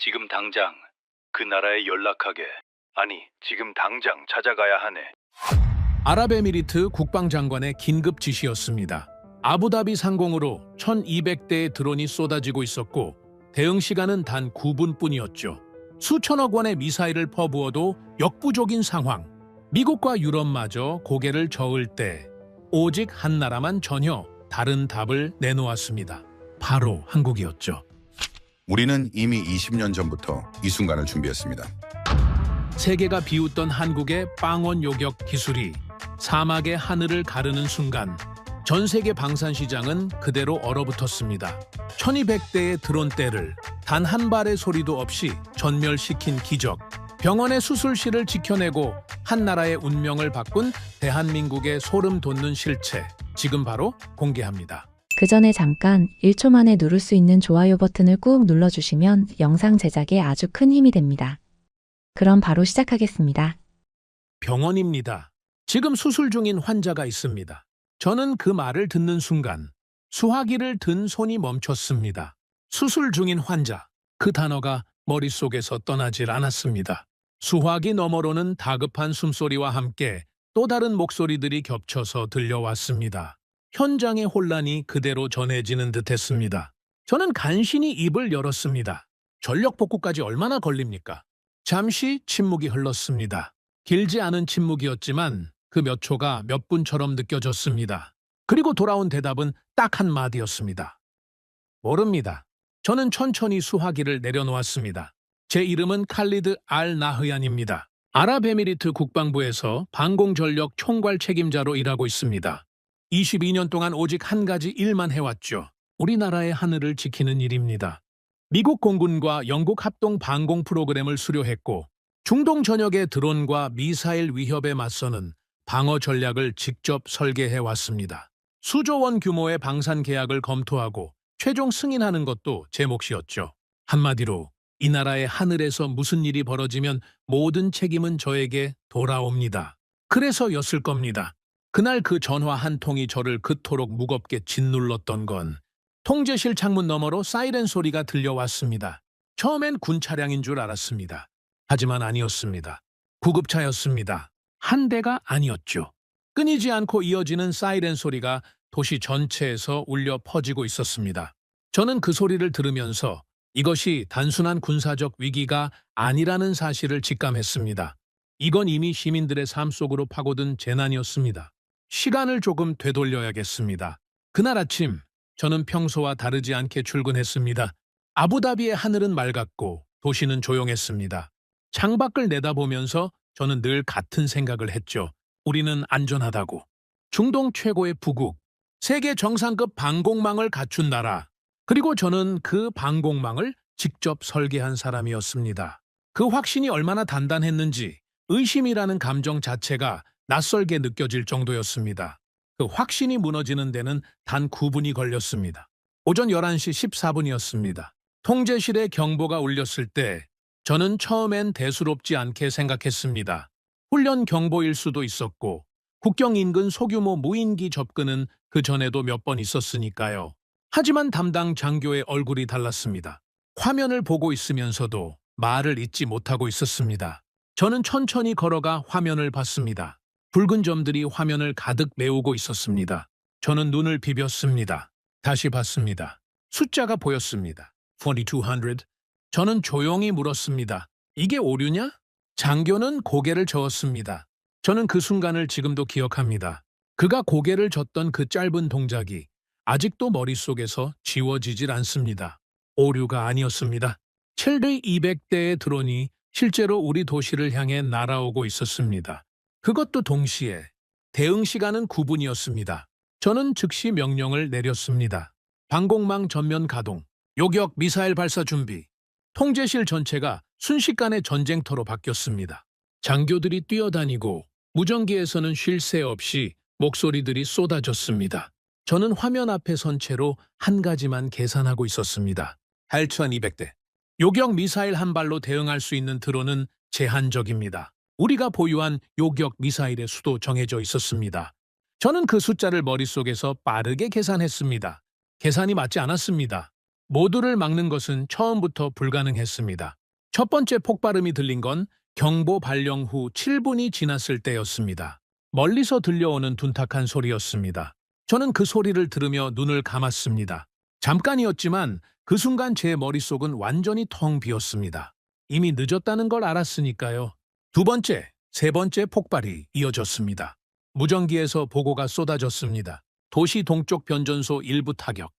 지금 당장 그 나라에 연락하게. 아니, 지금 당장 찾아가야 하네. 아랍에미리트 국방장관의 긴급 지시였습니다. 아부다비 상공으로 1200대의 드론이 쏟아지고 있었고 대응 시간은 단 9분뿐이었죠. 수천억 원의 미사일을 퍼부어도 역부족인 상황. 미국과 유럽마저 고개를 저을 때 오직 한 나라만 전혀 다른 답을 내놓았습니다. 바로 한국이었죠. 우리는 이미 20년 전부터 이 순간을 준비했습니다. 세계가 비웃던 한국의 빵원 요격 기술이 사막의 하늘을 가르는 순간 전 세계 방산 시장은 그대로 얼어붙었습니다. 1200대의 드론대를 단 한 발의 소리도 없이 전멸시킨 기적. 병원의 수술실을 지켜내고 한 나라의 운명을 바꾼 대한민국의 소름 돋는 실체. 지금 바로 공개합니다. 그 전에 잠깐 1초 만에 누를 수 있는 좋아요 버튼을 꾹 눌러주시면 영상 제작에 아주 큰 힘이 됩니다. 그럼 바로 시작하겠습니다. 병원입니다. 지금 수술 중인 환자가 있습니다. 저는 그 말을 듣는 순간 수화기를 든 손이 멈췄습니다. 수술 중인 환자. 그 단어가 머릿속에서 떠나질 않았습니다. 수화기 너머로는 다급한 숨소리와 함께 또 다른 목소리들이 겹쳐서 들려왔습니다. 현장의 혼란이 그대로 전해지는 듯했습니다. 저는 간신히 입을 열었습니다. 전력 복구까지 얼마나 걸립니까? 잠시 침묵이 흘렀습니다. 길지 않은 침묵이었지만 그 몇 초가 몇 분처럼 느껴졌습니다. 그리고 돌아온 대답은 딱 한마디였습니다. 모릅니다. 저는 천천히 수화기를 내려놓았습니다. 제 이름은 칼리드 알 나흐얀입니다. 아랍에미리트 국방부에서 방공전력 총괄 책임자로 일하고 있습니다. 22년 동안 오직 한 가지 일만 해왔죠. 우리나라의 하늘을 지키는 일입니다. 미국 공군과 영국 합동 방공 프로그램을 수료했고 중동 전역의 드론과 미사일 위협에 맞서는 방어 전략을 직접 설계해왔습니다. 수조 원 규모의 방산 계약을 검토하고 최종 승인하는 것도 제 몫이었죠. 한마디로 이 나라의 하늘에서 무슨 일이 벌어지면 모든 책임은 저에게 돌아옵니다. 그래서였을 겁니다. 그날 그 전화 한 통이 저를 그토록 무겁게 짓눌렀던 건 통제실 창문 너머로 사이렌 소리가 들려왔습니다. 처음엔 군 차량인 줄 알았습니다. 하지만 아니었습니다. 구급차였습니다. 한 대가 아니었죠. 끊이지 않고 이어지는 사이렌 소리가 도시 전체에서 울려 퍼지고 있었습니다. 저는 그 소리를 들으면서 이것이 단순한 군사적 위기가 아니라는 사실을 직감했습니다. 이건 이미 시민들의 삶 속으로 파고든 재난이었습니다. 시간을 조금 되돌려야겠습니다. 그날 아침 저는 평소와 다르지 않게 출근했습니다. 아부다비의 하늘은 맑았고 도시는 조용했습니다. 창밖을 내다보면서 저는 늘 같은 생각을 했죠. 우리는 안전하다고. 중동 최고의 부국, 세계 정상급 방공망을 갖춘 나라. 그리고 저는 그 방공망을 직접 설계한 사람이었습니다. 그 확신이 얼마나 단단했는지 의심이라는 감정 자체가 낯설게 느껴질 정도였습니다. 그 확신이 무너지는 데는 단 9분이 걸렸습니다. 오전 11시 14분이었습니다. 통제실에 경보가 울렸을 때 저는 처음엔 대수롭지 않게 생각했습니다. 훈련 경보일 수도 있었고 국경 인근 소규모 무인기 접근은 그 전에도 몇 번 있었으니까요. 하지만 담당 장교의 얼굴이 달랐습니다. 화면을 보고 있으면서도 말을 잇지 못하고 있었습니다. 저는 천천히 걸어가 화면을 봤습니다. 붉은 점들이 화면을 가득 메우고 있었습니다. 저는 눈을 비볐습니다. 다시 봤습니다. 숫자가 보였습니다. 4200. 저는 조용히 물었습니다. 이게 오류냐? 장교는 고개를 저었습니다. 저는 그 순간을 지금도 기억합니다. 그가 고개를 젓던 그 짧은 동작이 아직도 머릿속에서 지워지질 않습니다. 오류가 아니었습니다. 최대 200대의 드론이 실제로 우리 도시를 향해 날아오고 있었습니다. 그것도 동시에 대응 시간은 9분이었습니다. 저는 즉시 명령을 내렸습니다. 방공망 전면 가동, 요격 미사일 발사 준비. 통제실 전체가 순식간에 전쟁터로 바뀌었습니다. 장교들이 뛰어다니고 무전기에서는 쉴 새 없이 목소리들이 쏟아졌습니다. 저는 화면 앞에 선 채로 한 가지만 계산하고 있었습니다. 8200대. 요격 미사일 한 발로 대응할 수 있는 드론은 제한적입니다. 우리가 보유한 요격 미사일의 수도 정해져 있었습니다. 저는 그 숫자를 머릿속에서 빠르게 계산했습니다. 계산이 맞지 않았습니다. 모두를 막는 것은 처음부터 불가능했습니다. 첫 번째 폭발음이 들린 건 경보 발령 후 7분이 지났을 때였습니다. 멀리서 들려오는 둔탁한 소리였습니다. 저는 그 소리를 들으며 눈을 감았습니다. 잠깐이었지만 그 순간 제 머릿속은 완전히 텅 비었습니다. 이미 늦었다는 걸 알았으니까요. 두 번째, 세 번째 폭발이 이어졌습니다. 무전기에서 보고가 쏟아졌습니다. 도시 동쪽 변전소 일부 타격,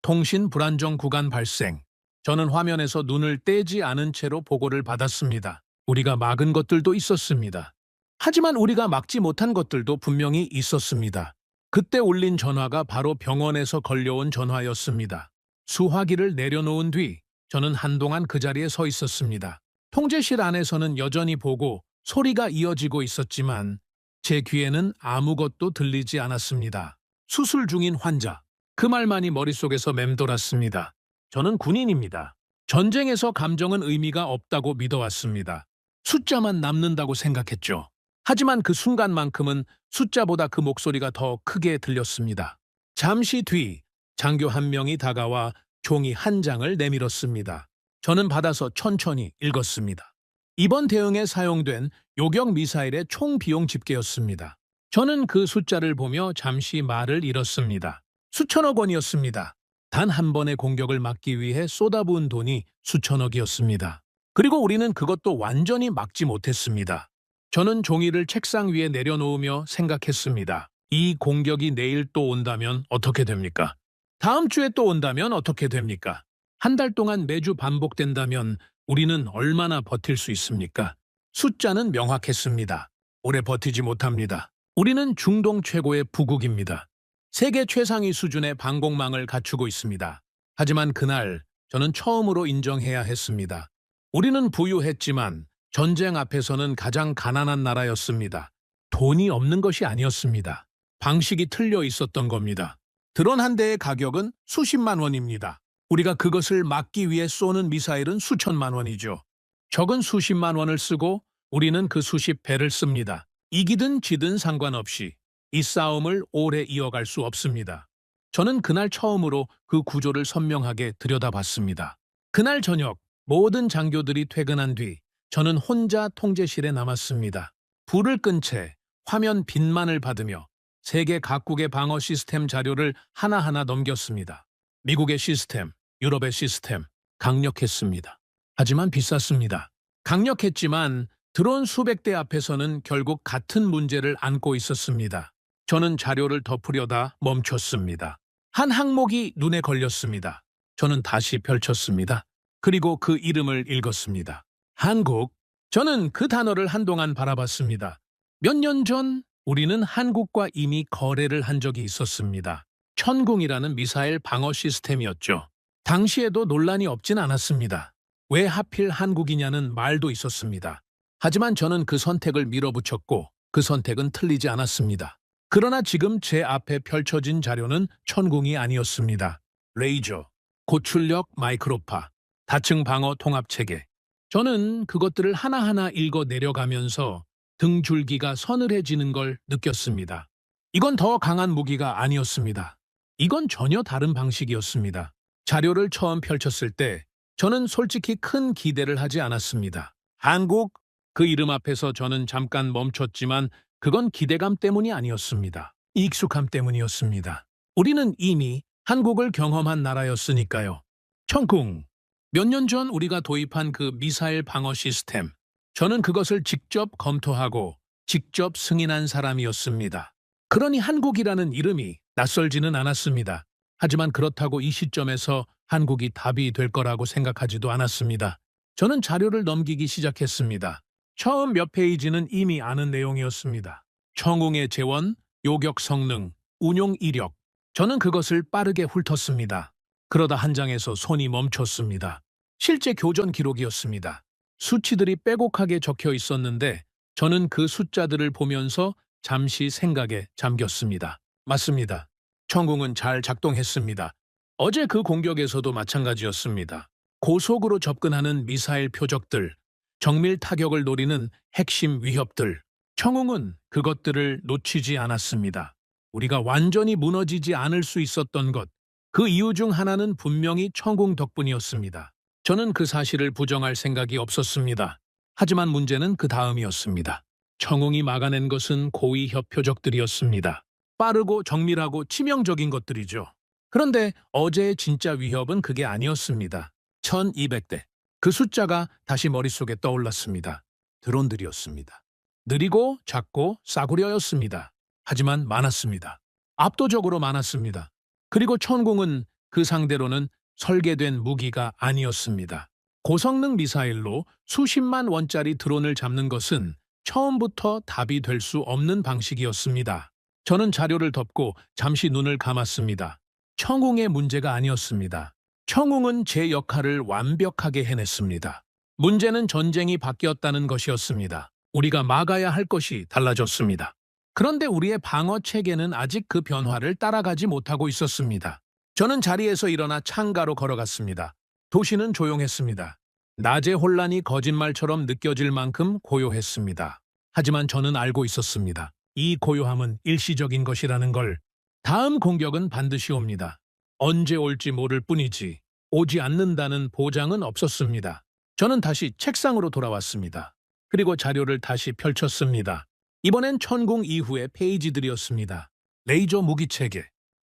통신 불안정 구간 발생. 저는 화면에서 눈을 떼지 않은 채로 보고를 받았습니다. 우리가 막은 것들도 있었습니다. 하지만 우리가 막지 못한 것들도 분명히 있었습니다. 그때 울린 전화가 바로 병원에서 걸려온 전화였습니다. 수화기를 내려놓은 뒤 저는 한동안 그 자리에 서 있었습니다. 통제실 안에서는 여전히 보고 소리가 이어지고 있었지만 제 귀에는 아무것도 들리지 않았습니다. 수술 중인 환자. 그 말만이 머릿속에서 맴돌았습니다. 저는 군인입니다. 전쟁에서 감정은 의미가 없다고 믿어왔습니다. 숫자만 남는다고 생각했죠. 하지만 그 순간만큼은 숫자보다 그 목소리가 더 크게 들렸습니다. 잠시 뒤 장교 한 명이 다가와 종이 한 장을 내밀었습니다. 저는 받아서 천천히 읽었습니다. 이번 대응에 사용된 요격 미사일의 총 비용 집계였습니다. 저는 그 숫자를 보며 잠시 말을 잃었습니다. 수천억 원이었습니다. 단 한 번의 공격을 막기 위해 쏟아부은 돈이 수천억이었습니다. 그리고 우리는 그것도 완전히 막지 못했습니다. 저는 종이를 책상 위에 내려놓으며 생각했습니다. 이 공격이 내일 또 온다면 어떻게 됩니까? 다음 주에 또 온다면 어떻게 됩니까? 한 달 동안 매주 반복된다면 우리는 얼마나 버틸 수 있습니까? 숫자는 명확했습니다. 오래 버티지 못합니다. 우리는 중동 최고의 부국입니다. 세계 최상위 수준의 방공망을 갖추고 있습니다. 하지만 그날 저는 처음으로 인정해야 했습니다. 우리는 부유했지만 전쟁 앞에서는 가장 가난한 나라였습니다. 돈이 없는 것이 아니었습니다. 방식이 틀려 있었던 겁니다. 드론 한 대의 가격은 수십만 원입니다. 우리가 그것을 막기 위해 쏘는 미사일은 수천만 원이죠. 적은 수십만 원을 쓰고 우리는 그 수십 배를 씁니다. 이기든 지든 상관없이 이 싸움을 오래 이어갈 수 없습니다. 저는 그날 처음으로 그 구조를 선명하게 들여다봤습니다. 그날 저녁 모든 장교들이 퇴근한 뒤 저는 혼자 통제실에 남았습니다. 불을 끈 채 화면 빛만을 받으며 세계 각국의 방어 시스템 자료를 하나하나 넘겼습니다. 미국의 시스템, 유럽의 시스템, 강력했습니다. 하지만 비쌌습니다. 강력했지만 드론 수백 대 앞에서는 결국 같은 문제를 안고 있었습니다. 저는 자료를 덮으려다 멈췄습니다. 한 항목이 눈에 걸렸습니다. 저는 다시 펼쳤습니다. 그리고 그 이름을 읽었습니다. 한국. 저는 그 단어를 한동안 바라봤습니다. 몇 년 전 우리는 한국과 이미 거래를 한 적이 있었습니다. 천궁이라는 미사일 방어 시스템이었죠. 당시에도 논란이 없진 않았습니다. 왜 하필 한국이냐는 말도 있었습니다. 하지만 저는 그 선택을 밀어붙였고 그 선택은 틀리지 않았습니다. 그러나 지금 제 앞에 펼쳐진 자료는 천궁이 아니었습니다. 레이저, 고출력 마이크로파, 다층 방어 통합체계. 저는 그것들을 하나하나 읽어 내려가면서 등줄기가 서늘해지는 걸 느꼈습니다. 이건 더 강한 무기가 아니었습니다. 이건 전혀 다른 방식이었습니다. 자료를 처음 펼쳤을 때 저는 솔직히 큰 기대를 하지 않았습니다. 한국? 그 이름 앞에서 저는 잠깐 멈췄지만 그건 기대감 때문이 아니었습니다. 익숙함 때문이었습니다. 우리는 이미 한국을 경험한 나라였으니까요. 천궁. 몇 년 전 우리가 도입한 그 미사일 방어 시스템. 저는 그것을 직접 검토하고 직접 승인한 사람이었습니다. 그러니 한국이라는 이름이 낯설지는 않았습니다. 하지만 그렇다고 이 시점에서 한국이 답이 될 거라고 생각하지도 않았습니다. 저는 자료를 넘기기 시작했습니다. 처음 몇 페이지는 이미 아는 내용이었습니다. 천궁의 재원, 요격 성능, 운용 이력. 저는 그것을 빠르게 훑었습니다. 그러다 한 장에서 손이 멈췄습니다. 실제 교전 기록이었습니다. 수치들이 빼곡하게 적혀 있었는데 저는 그 숫자들을 보면서 잠시 생각에 잠겼습니다. 맞습니다. 천궁은 잘 작동했습니다. 어제 그 공격에서도 마찬가지였습니다. 고속으로 접근하는 미사일 표적들, 정밀 타격을 노리는 핵심 위협들. 천궁은 그것들을 놓치지 않았습니다. 우리가 완전히 무너지지 않을 수 있었던 것, 그 이유 중 하나는 분명히 천궁 덕분이었습니다. 저는 그 사실을 부정할 생각이 없었습니다. 하지만 문제는 그 다음이었습니다. 천궁이 막아낸 것은 고위 협표적들이었습니다. 빠르고 정밀하고 치명적인 것들이죠. 그런데 어제의 진짜 위협은 그게 아니었습니다. 1200대. 그 숫자가 다시 머릿속에 떠올랐습니다. 드론들이었습니다. 느리고 작고 싸구려였습니다. 하지만 많았습니다. 압도적으로 많았습니다. 그리고 천궁은 그 상대로는 설계된 무기가 아니었습니다. 고성능 미사일로 수십만 원짜리 드론을 잡는 것은 처음부터 답이 될 수 없는 방식이었습니다. 저는 자료를 덮고 잠시 눈을 감았습니다. 천궁의 문제가 아니었습니다. 천궁은 제 역할을 완벽하게 해냈습니다. 문제는 전쟁이 바뀌었다는 것이었습니다. 우리가 막아야 할 것이 달라졌습니다. 그런데 우리의 방어 체계는 아직 그 변화를 따라가지 못하고 있었습니다. 저는 자리에서 일어나 창가로 걸어갔습니다. 도시는 조용했습니다. 낮의 혼란이 거짓말처럼 느껴질 만큼 고요했습니다. 하지만 저는 알고 있었습니다. 이 고요함은 일시적인 것이라는 걸. 다음 공격은 반드시 옵니다. 언제 올지 모를 뿐이지 오지 않는다는 보장은 없었습니다. 저는 다시 책상으로 돌아왔습니다. 그리고 자료를 다시 펼쳤습니다. 이번엔 천궁 이후의 페이지들이었습니다. 레이저 무기체계.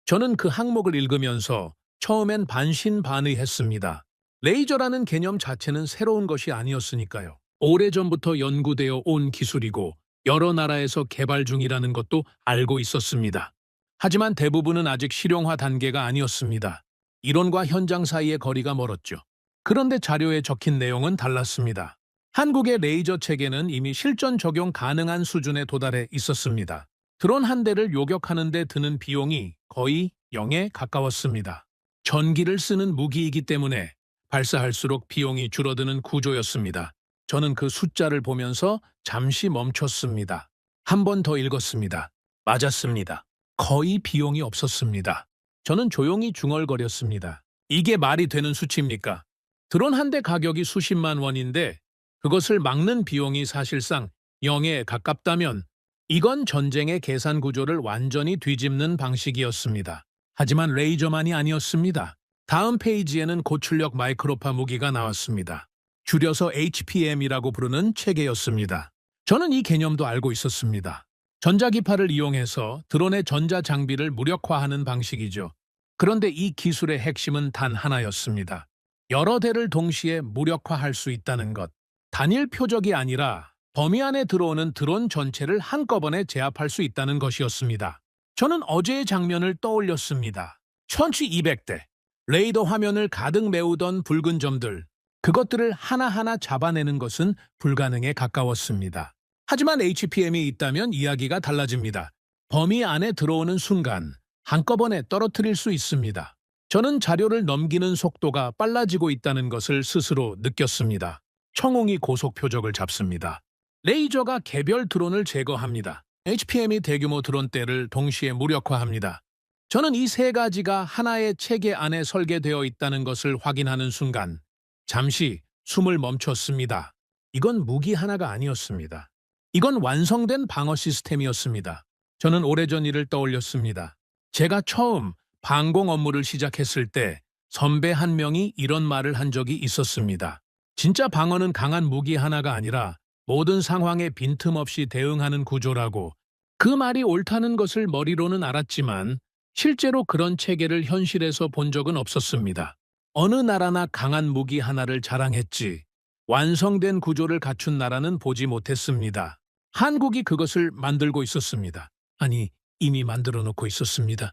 저는 그 항목을 읽으면서 처음엔 반신반의했습니다. 레이저라는 개념 자체는 새로운 것이 아니었으니까요. 오래전부터 연구되어 온 기술이고 여러 나라에서 개발 중이라는 것도 알고 있었습니다. 하지만 대부분은 아직 실용화 단계가 아니었습니다. 이론과 현장 사이의 거리가 멀었죠. 그런데 자료에 적힌 내용은 달랐습니다. 한국의 레이저 체계는 이미 실전 적용 가능한 수준에 도달해 있었습니다. 드론 한 대를 요격하는 데 드는 비용이 거의 0에 가까웠습니다. 전기를 쓰는 무기이기 때문에 발사할수록 비용이 줄어드는 구조였습니다. 저는 그 숫자를 보면서 잠시 멈췄습니다. 한 번 더 읽었습니다. 맞았습니다. 거의 비용이 없었습니다. 저는 조용히 중얼거렸습니다. 이게 말이 되는 수치입니까? 드론 한 대 가격이 수십만 원인데 그것을 막는 비용이 사실상 0에 가깝다면 이건 전쟁의 계산 구조를 완전히 뒤집는 방식이었습니다. 하지만 레이저만이 아니었습니다. 다음 페이지에는 고출력 마이크로파 무기가 나왔습니다. 줄여서 HPM이라고 부르는 체계였습니다. 저는 이 개념도 알고 있었습니다. 전자기파를 이용해서 드론의 전자장비를 무력화하는 방식이죠. 그런데 이 기술의 핵심은 단 하나였습니다. 여러 대를 동시에 무력화할 수 있다는 것. 단일 표적이 아니라 범위 안에 들어오는 드론 전체를 한꺼번에 제압할 수 있다는 것이었습니다. 저는 어제의 장면을 떠올렸습니다. 1200대. 레이더 화면을 가득 메우던 붉은 점들. 그것들을 하나하나 잡아내는 것은 불가능에 가까웠습니다. 하지만 HPM이 있다면 이야기가 달라집니다. 범위 안에 들어오는 순간 한꺼번에 떨어뜨릴 수 있습니다. 저는 자료를 넘기는 속도가 빨라지고 있다는 것을 스스로 느꼈습니다. 천궁이 고속 표적을 잡습니다. 레이저가 개별 드론을 제거합니다. HPM이 대규모 드론대를 동시에 무력화합니다. 저는 이 세 가지가 하나의 체계 안에 설계되어 있다는 것을 확인하는 순간 잠시 숨을 멈췄습니다. 이건 무기 하나가 아니었습니다. 이건 완성된 방어 시스템이었습니다. 저는 오래전 일을 떠올렸습니다. 제가 처음 방공 업무를 시작했을 때 선배 한 명이 이런 말을 한 적이 있었습니다. 진짜 방어는 강한 무기 하나가 아니라 모든 상황에 빈틈없이 대응하는 구조라고. 그 말이 옳다는 것을 머리로는 알았지만 실제로 그런 체계를 현실에서 본 적은 없었습니다. 어느 나라나 강한 무기 하나를 자랑했지 완성된 구조를 갖춘 나라는 보지 못했습니다. 한국이 그것을 만들고 있었습니다. 아니, 이미 만들어 놓고 있었습니다.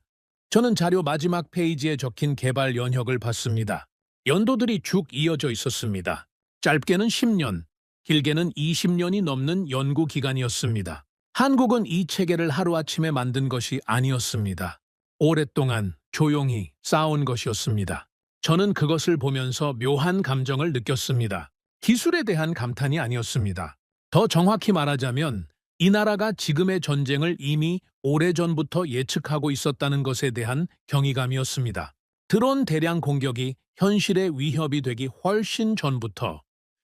저는 자료 마지막 페이지에 적힌 개발 연혁을 봤습니다. 연도들이 쭉 이어져 있었습니다. 짧게는 10년, 길게는 20년이 넘는 연구 기간이었습니다. 한국은 이 체계를 하루아침에 만든 것이 아니었습니다. 오랫동안 조용히 쌓아온 것이었습니다. 저는 그것을 보면서 묘한 감정을 느꼈습니다. 기술에 대한 감탄이 아니었습니다. 더 정확히 말하자면 이 나라가 지금의 전쟁을 이미 오래전부터 예측하고 있었다는 것에 대한 경이감이었습니다. 드론 대량 공격이 현실의 위협이 되기 훨씬 전부터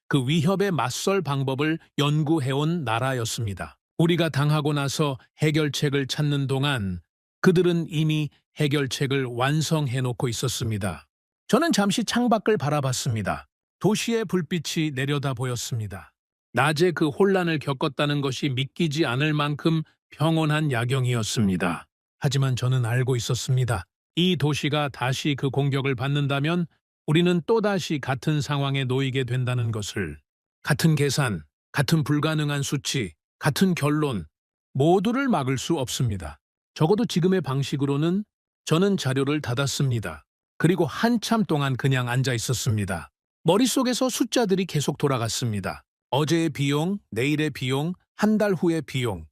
그 위협에 맞설 방법을 연구해온 나라였습니다. 우리가 당하고 나서 해결책을 찾는 동안 그들은 이미 해결책을 완성해 놓고 있었습니다. 저는 잠시 창밖을 바라봤습니다. 도시의 불빛이 내려다 보였습니다. 낮에 그 혼란을 겪었다는 것이 믿기지 않을 만큼 평온한 야경이었습니다. 하지만 저는 알고 있었습니다. 이 도시가 다시 그 공격을 받는다면 우리는 또다시 같은 상황에 놓이게 된다는 것을. 같은 계산, 같은 불가능한 수치, 같은 결론, 모두를 막을 수 없습니다. 적어도 지금의 방식으로는. 저는 자료를 닫았습니다. 그리고 한참 동안 그냥 앉아 있었습니다. 머릿속에서 숫자들이 계속 돌아갔습니다. 어제의 비용, 내일의 비용, 한 달 후의 비용,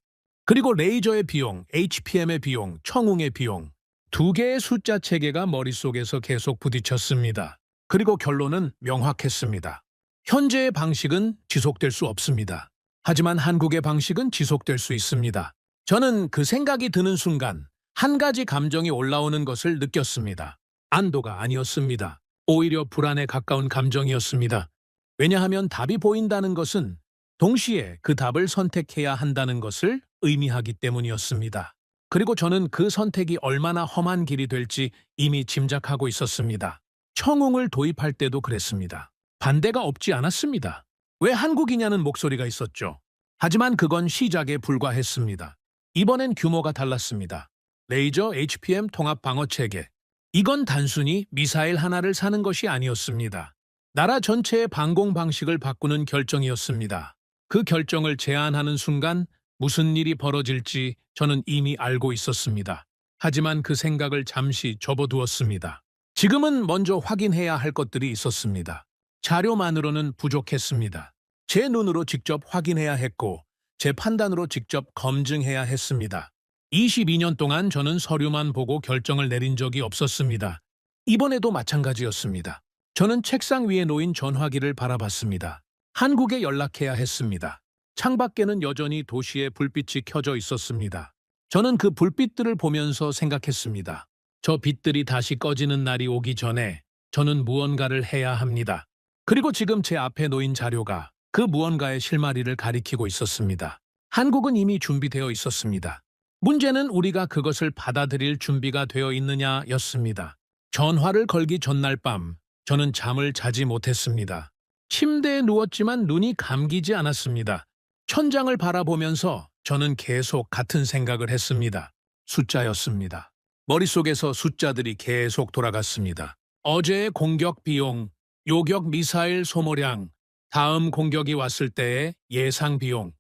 그리고 레이저의 비용, HPM의 비용, 청웅의 비용. 두 개의 숫자 체계가 머릿속에서 계속 부딪혔습니다. 그리고 결론은 명확했습니다. 현재의 방식은 지속될 수 없습니다. 하지만 한국의 방식은 지속될 수 있습니다. 저는 그 생각이 드는 순간 한 가지 감정이 올라오는 것을 느꼈습니다. 안도가 아니었습니다. 오히려 불안에 가까운 감정이었습니다. 왜냐하면 답이 보인다는 것은 동시에 그 답을 선택해야 한다는 것을 의미하기 때문이었습니다. 그리고 저는 그 선택이 얼마나 험한 길이 될지 이미 짐작하고 있었습니다. 청웅을 도입할 때도 그랬습니다. 반대가 없지 않았습니다. 왜 한국이냐는 목소리가 있었죠. 하지만 그건 시작에 불과했습니다. 이번엔 규모가 달랐습니다. 레이저 HPM 통합 방어 체계. 이건 단순히 미사일 하나를 사는 것이 아니었습니다. 나라 전체의 방공 방식을 바꾸는 결정이었습니다. 그 결정을 제안하는 순간 무슨 일이 벌어질지 저는 이미 알고 있었습니다. 하지만 그 생각을 잠시 접어두었습니다. 지금은 먼저 확인해야 할 것들이 있었습니다. 자료만으로는 부족했습니다. 제 눈으로 직접 확인해야 했고 제 판단으로 직접 검증해야 했습니다. 22년 동안 저는 서류만 보고 결정을 내린 적이 없었습니다. 이번에도 마찬가지였습니다. 저는 책상 위에 놓인 전화기를 바라봤습니다. 한국에 연락해야 했습니다. 창밖에는 여전히 도시의 불빛이 켜져 있었습니다. 저는 그 불빛들을 보면서 생각했습니다. 저 빛들이 다시 꺼지는 날이 오기 전에 저는 무언가를 해야 합니다. 그리고 지금 제 앞에 놓인 자료가 그 무언가의 실마리를 가리키고 있었습니다. 한국은 이미 준비되어 있었습니다. 문제는 우리가 그것을 받아들일 준비가 되어 있느냐였습니다. 전화를 걸기 전날 밤 저는 잠을 자지 못했습니다. 침대에 누웠지만 눈이 감기지 않았습니다. 천장을 바라보면서 저는 계속 같은 생각을 했습니다. 숫자였습니다. 머릿속에서 숫자들이 계속 돌아갔습니다. 어제의 공격 비용, 요격 미사일 소모량, 다음 공격이 왔을 때의 예상 비용.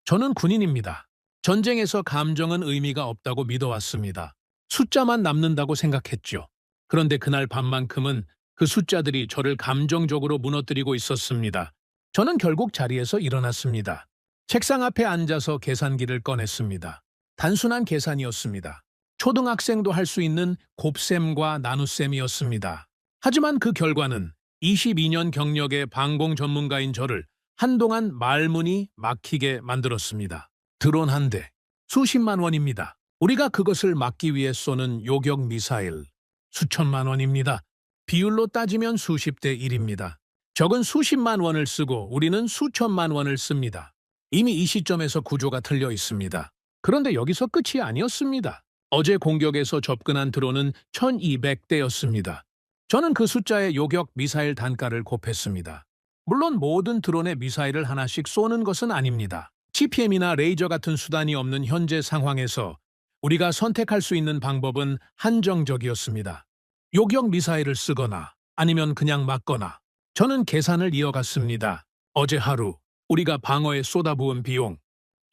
저는 군인입니다. 전쟁에서 감정은 의미가 없다고 믿어왔습니다. 숫자만 남는다고 생각했죠. 그런데 그날 밤만큼은 그 숫자들이 저를 감정적으로 무너뜨리고 있었습니다. 저는 결국 자리에서 일어났습니다. 책상 앞에 앉아서 계산기를 꺼냈습니다. 단순한 계산이었습니다. 초등학생도 할 수 있는 곱셈과 나눗셈이었습니다. 하지만 그 결과는 22년 경력의 방공 전문가인 저를 한동안 말문이 막히게 만들었습니다. 드론 한 대, 수십만 원입니다. 우리가 그것을 막기 위해 쏘는 요격 미사일, 수천만 원입니다. 비율로 따지면 수십 대 1입니다. 적은 수십만 원을 쓰고 우리는 수천만 원을 씁니다. 이미 이 시점에서 구조가 틀려 있습니다. 그런데 여기서 끝이 아니었습니다. 어제 공격에서 접근한 드론은 1200대였습니다. 저는 그 숫자의 요격 미사일 단가를 곱했습니다. 물론 모든 드론에 미사일을 하나씩 쏘는 것은 아닙니다. GPM이나 레이저 같은 수단이 없는 현재 상황에서 우리가 선택할 수 있는 방법은 한정적이었습니다. 요격 미사일을 쓰거나 아니면 그냥 막거나. 저는 계산을 이어갔습니다. 어제 하루 우리가 방어에 쏟아부은 비용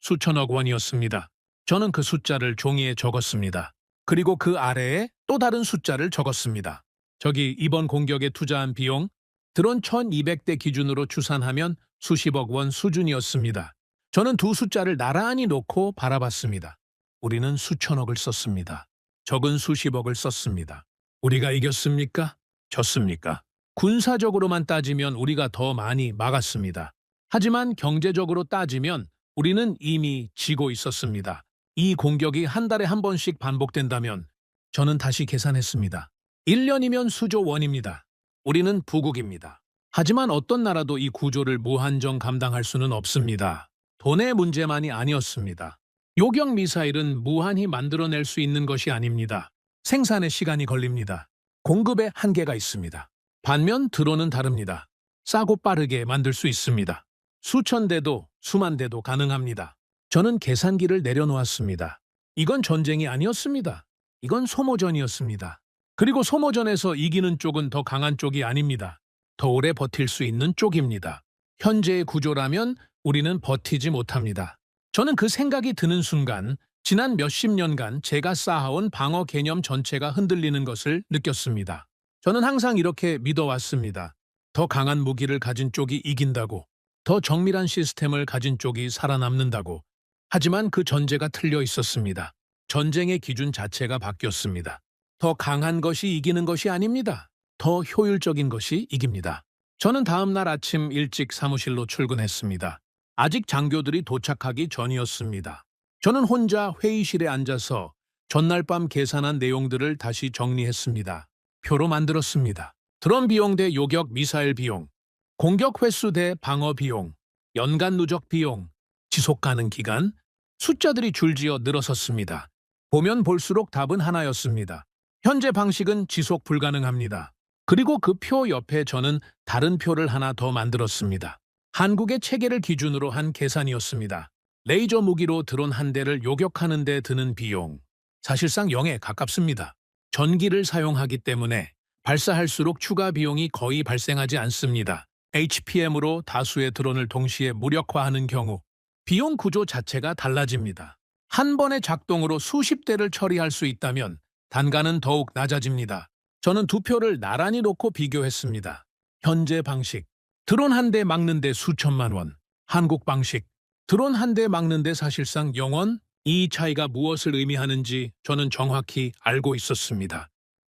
수천억 원이었습니다. 저는 그 숫자를 종이에 적었습니다. 그리고 그 아래에 또 다른 숫자를 적었습니다. 저기 이번 공격에 투자한 비용 드론 1200대 기준으로 추산하면 수십억 원 수준이었습니다. 저는 두 숫자를 나란히 놓고 바라봤습니다. 우리는 수천억을 썼습니다. 적은 수십억을 썼습니다. 우리가 이겼습니까? 졌습니까? 군사적으로만 따지면 우리가 더 많이 막았습니다. 하지만 경제적으로 따지면 우리는 이미 지고 있었습니다. 이 공격이 한 달에 한 번씩 반복된다면 저는 다시 계산했습니다. 1년이면 수조 원입니다. 우리는 부국입니다. 하지만 어떤 나라도 이 구조를 무한정 감당할 수는 없습니다. 돈의 문제만이 아니었습니다. 요격 미사일은 무한히 만들어낼 수 있는 것이 아닙니다. 생산에 시간이 걸립니다. 공급에 한계가 있습니다. 반면 드론은 다릅니다. 싸고 빠르게 만들 수 있습니다. 수천 대도 수만 대도 가능합니다. 저는 계산기를 내려놓았습니다. 이건 전쟁이 아니었습니다. 이건 소모전이었습니다. 그리고 소모전에서 이기는 쪽은 더 강한 쪽이 아닙니다. 더 오래 버틸 수 있는 쪽입니다. 현재의 구조라면 우리는 버티지 못합니다. 저는 그 생각이 드는 순간 지난 몇십 년간 제가 쌓아온 방어 개념 전체가 흔들리는 것을 느꼈습니다. 저는 항상 이렇게 믿어왔습니다. 더 강한 무기를 가진 쪽이 이긴다고, 더 정밀한 시스템을 가진 쪽이 살아남는다고. 하지만 그 전제가 틀려 있었습니다. 전쟁의 기준 자체가 바뀌었습니다. 더 강한 것이 이기는 것이 아닙니다. 더 효율적인 것이 이깁니다. 저는 다음 날 아침 일찍 사무실로 출근했습니다. 아직 장교들이 도착하기 전이었습니다. 저는 혼자 회의실에 앉아서 전날 밤 계산한 내용들을 다시 정리했습니다. 표로 만들었습니다. 드론 비용 대 요격 미사일 비용, 공격 횟수 대 방어 비용, 연간 누적 비용, 지속 가능 기간, 숫자들이 줄지어 늘어섰습니다. 보면 볼수록 답은 하나였습니다. 현재 방식은 지속 불가능합니다. 그리고 그 표 옆에 저는 다른 표를 하나 더 만들었습니다. 한국의 체계를 기준으로 한 계산이었습니다. 레이저 무기로 드론 한 대를 요격하는 데 드는 비용, 사실상 0에 가깝습니다. 전기를 사용하기 때문에 발사할수록 추가 비용이 거의 발생하지 않습니다. HPM으로 다수의 드론을 동시에 무력화하는 경우 비용 구조 자체가 달라집니다. 한 번의 작동으로 수십 대를 처리할 수 있다면 단가는 더욱 낮아집니다. 저는 두 표를 나란히 놓고 비교했습니다. 현재 방식, 드론 한 대 막는데 수천만 원. 한국 방식, 드론 한 대 막는데 사실상 0원. 이 차이가 무엇을 의미하는지 저는 정확히 알고 있었습니다.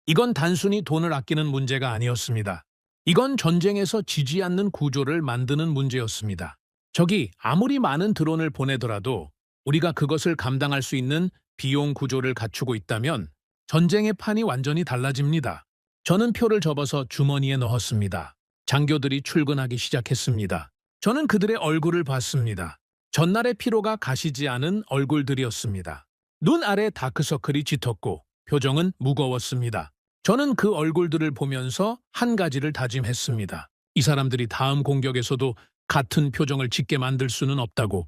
이건 단순히 돈을 아끼는 문제가 아니었습니다. 이건 전쟁에서 지지 않는 구조를 만드는 문제였습니다. 적이 아무리 많은 드론을 보내더라도 우리가 그것을 감당할 수 있는 비용 구조를 갖추고 있다면 전쟁의 판이 완전히 달라집니다. 저는 표를 접어서 주머니에 넣었습니다. 장교들이 출근하기 시작했습니다. 저는 그들의 얼굴을 봤습니다. 전날의 피로가 가시지 않은 얼굴들이었습니다. 눈 아래 다크서클이 짙었고 표정은 무거웠습니다. 저는 그 얼굴들을 보면서 한 가지를 다짐했습니다. 이 사람들이 다음 공격에서도 같은 표정을 짓게 만들 수는 없다고.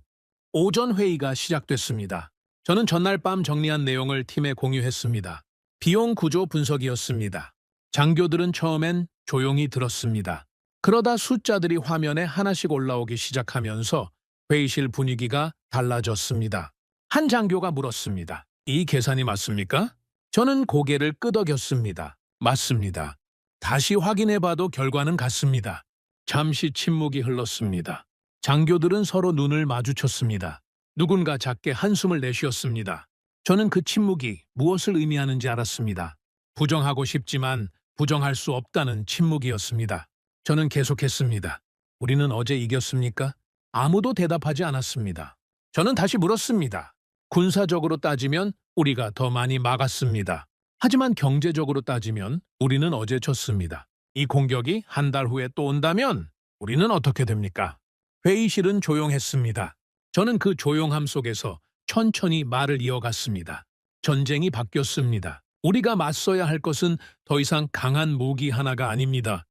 오전 회의가 시작됐습니다. 저는 전날 밤 정리한 내용을 팀에 공유했습니다. 비용 구조 분석이었습니다. 장교들은 처음엔 조용히 들었습니다. 그러다 숫자들이 화면에 하나씩 올라오기 시작하면서 회의실 분위기가 달라졌습니다. 한 장교가 물었습니다. 이 계산이 맞습니까? 저는 고개를 끄덕였습니다. 맞습니다. 다시 확인해봐도 결과는 같습니다. 잠시 침묵이 흘렀습니다. 장교들은 서로 눈을 마주쳤습니다. 누군가 작게 한숨을 내쉬었습니다. 저는 그 침묵이 무엇을 의미하는지 알았습니다. 부정하고 싶지만 부정할 수 없다는 침묵이었습니다. 저는 계속했습니다. 우리는 어제 이겼습니까? 아무도 대답하지 않았습니다. 저는 다시 물었습니다. 군사적으로 따지면 우리가 더 많이 막았습니다. 하지만 경제적으로 따지면 우리는 어제 졌습니다. 이 공격이 한 달 후에 또 온다면 우리는 어떻게 됩니까? 회의실은 조용했습니다. 저는 그 조용함 속에서 천천히 말을 이어갔습니다. 전쟁이 바뀌었습니다. 우리가 맞서야 할 것은 더 이상 강한 무기 하나가 아닙니다.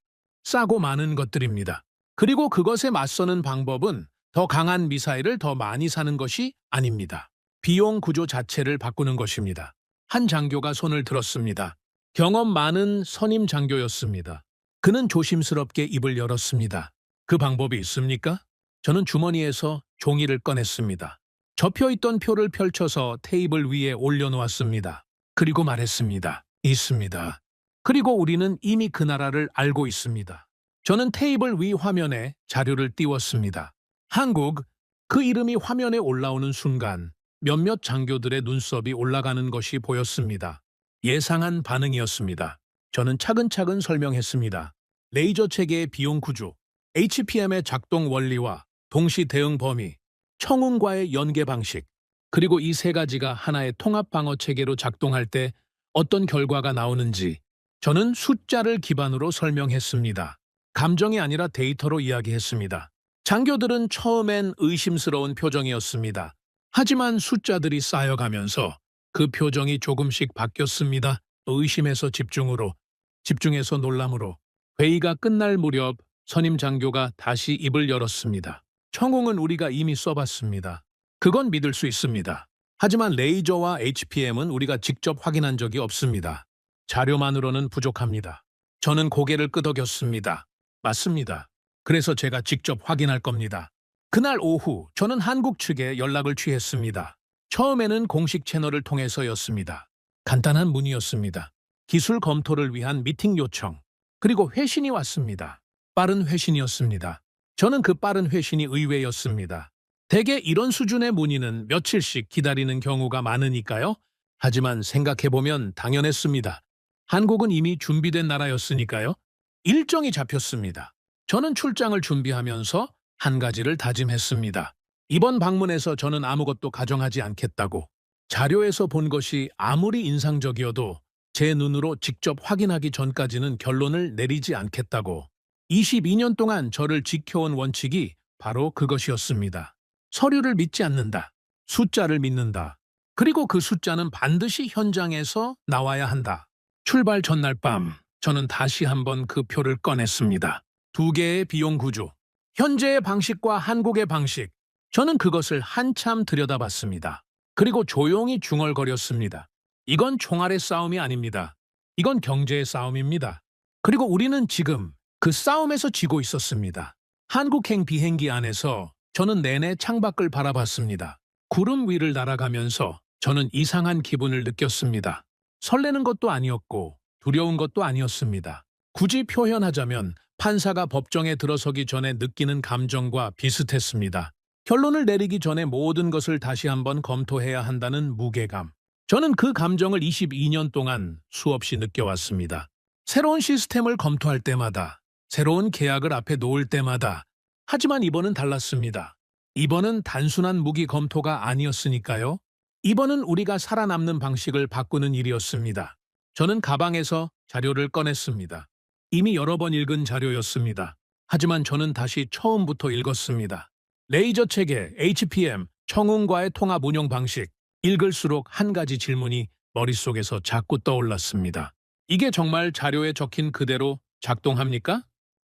싸고 많은 것들입니다. 그리고 그것에 맞서는 방법은 더 강한 미사일을 더 많이 사는 것이 아닙니다. 비용 구조 자체를 바꾸는 것입니다. 한 장교가 손을 들었습니다. 경험 많은 선임 장교였습니다. 그는 조심스럽게 입을 열었습니다. 그 방법이 있습니까? 저는 주머니에서 종이를 꺼냈습니다. 접혀있던 표를 펼쳐서 테이블 위에 올려놓았습니다. 그리고 말했습니다. 있습니다. 그리고 우리는 이미 그 나라를 알고 있습니다. 저는 테이블 위 화면에 자료를 띄웠습니다. 한국, 그 이름이 화면에 올라오는 순간 몇몇 장교들의 눈썹이 올라가는 것이 보였습니다. 예상한 반응이었습니다. 저는 차근차근 설명했습니다. 레이저 체계의 비용 구조, HPM의 작동 원리와 동시 대응 범위, 청운과의 연계 방식, 그리고 이 세 가지가 하나의 통합 방어 체계로 작동할 때 어떤 결과가 나오는지 저는 숫자를 기반으로 설명했습니다. 감정이 아니라 데이터로 이야기했습니다. 장교들은 처음엔 의심스러운 표정이었습니다. 하지만 숫자들이 쌓여가면서 그 표정이 조금씩 바뀌었습니다. 의심에서 집중으로, 집중해서 놀람으로. 회의가 끝날 무렵 선임 장교가 다시 입을 열었습니다. 청홍은 우리가 이미 써봤습니다. 그건 믿을 수 있습니다. 하지만 레이저와 HPM은 우리가 직접 확인한 적이 없습니다. 자료만으로는 부족합니다. 저는 고개를 끄덕였습니다. 맞습니다. 그래서 제가 직접 확인할 겁니다. 그날 오후 저는 한국 측에 연락을 취했습니다. 처음에는 공식 채널을 통해서였습니다. 간단한 문의였습니다. 기술 검토를 위한 미팅 요청, 그리고 회신이 왔습니다. 빠른 회신이었습니다. 저는 그 빠른 회신이 의외였습니다. 대개 이런 수준의 문의는 며칠씩 기다리는 경우가 많으니까요. 하지만 생각해보면 당연했습니다. 한국은 이미 준비된 나라였으니까요. 일정이 잡혔습니다. 저는 출장을 준비하면서 한 가지를 다짐했습니다. 이번 방문에서 저는 아무것도 가정하지 않겠다고. 자료에서 본 것이 아무리 인상적이어도 제 눈으로 직접 확인하기 전까지는 결론을 내리지 않겠다고. 22년 동안 저를 지켜온 원칙이 바로 그것이었습니다. 서류를 믿지 않는다. 숫자를 믿는다. 그리고 그 숫자는 반드시 현장에서 나와야 한다. 출발 전날 밤 저는 다시 한번 그 표를 꺼냈습니다. 두 개의 비용 구조. 현재의 방식과 한국의 방식. 저는 그것을 한참 들여다봤습니다. 그리고 조용히 중얼거렸습니다. 이건 총알의 싸움이 아닙니다. 이건 경제의 싸움입니다. 그리고 우리는 지금 그 싸움에서 지고 있었습니다. 한국행 비행기 안에서 저는 내내 창밖을 바라봤습니다. 구름 위를 날아가면서 저는 이상한 기분을 느꼈습니다. 설레는 것도 아니었고 두려운 것도 아니었습니다. 굳이 표현하자면 판사가 법정에 들어서기 전에 느끼는 감정과 비슷했습니다. 결론을 내리기 전에 모든 것을 다시 한번 검토해야 한다는 무게감. 저는 그 감정을 22년 동안 수없이 느껴왔습니다. 새로운 시스템을 검토할 때마다, 새로운 계약을 앞에 놓을 때마다. 하지만 이번은 달랐습니다. 이번은 단순한 무기 검토가 아니었으니까요. 이번은 우리가 살아남는 방식을 바꾸는 일이었습니다. 저는 가방에서 자료를 꺼냈습니다. 이미 여러 번 읽은 자료였습니다. 하지만 저는 다시 처음부터 읽었습니다. 레이저 체계, HPM, 청운과의 통합 운영 방식. 읽을수록 한 가지 질문이 머릿속에서 자꾸 떠올랐습니다. 이게 정말 자료에 적힌 그대로 작동합니까?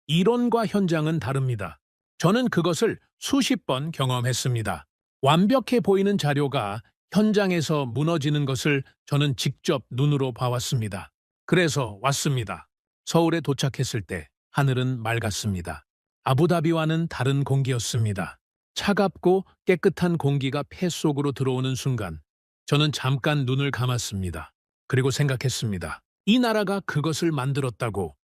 이론과 현장은 다릅니다. 저는 그것을 수십 번 경험했습니다. 완벽해 보이는 자료가 현장에서 무너지는 것을 저는 직접 눈으로 봐왔습니다. 그래서 왔습니다. 서울에 도착했을 때 하늘은 맑았습니다. 아부다비와는 다른 공기였습니다. 차갑고 깨끗한 공기가 폐 속으로 들어오는 순간 저는 잠깐 눈을 감았습니다. 그리고 생각했습니다. 이 나라가 그것을 만들었다고.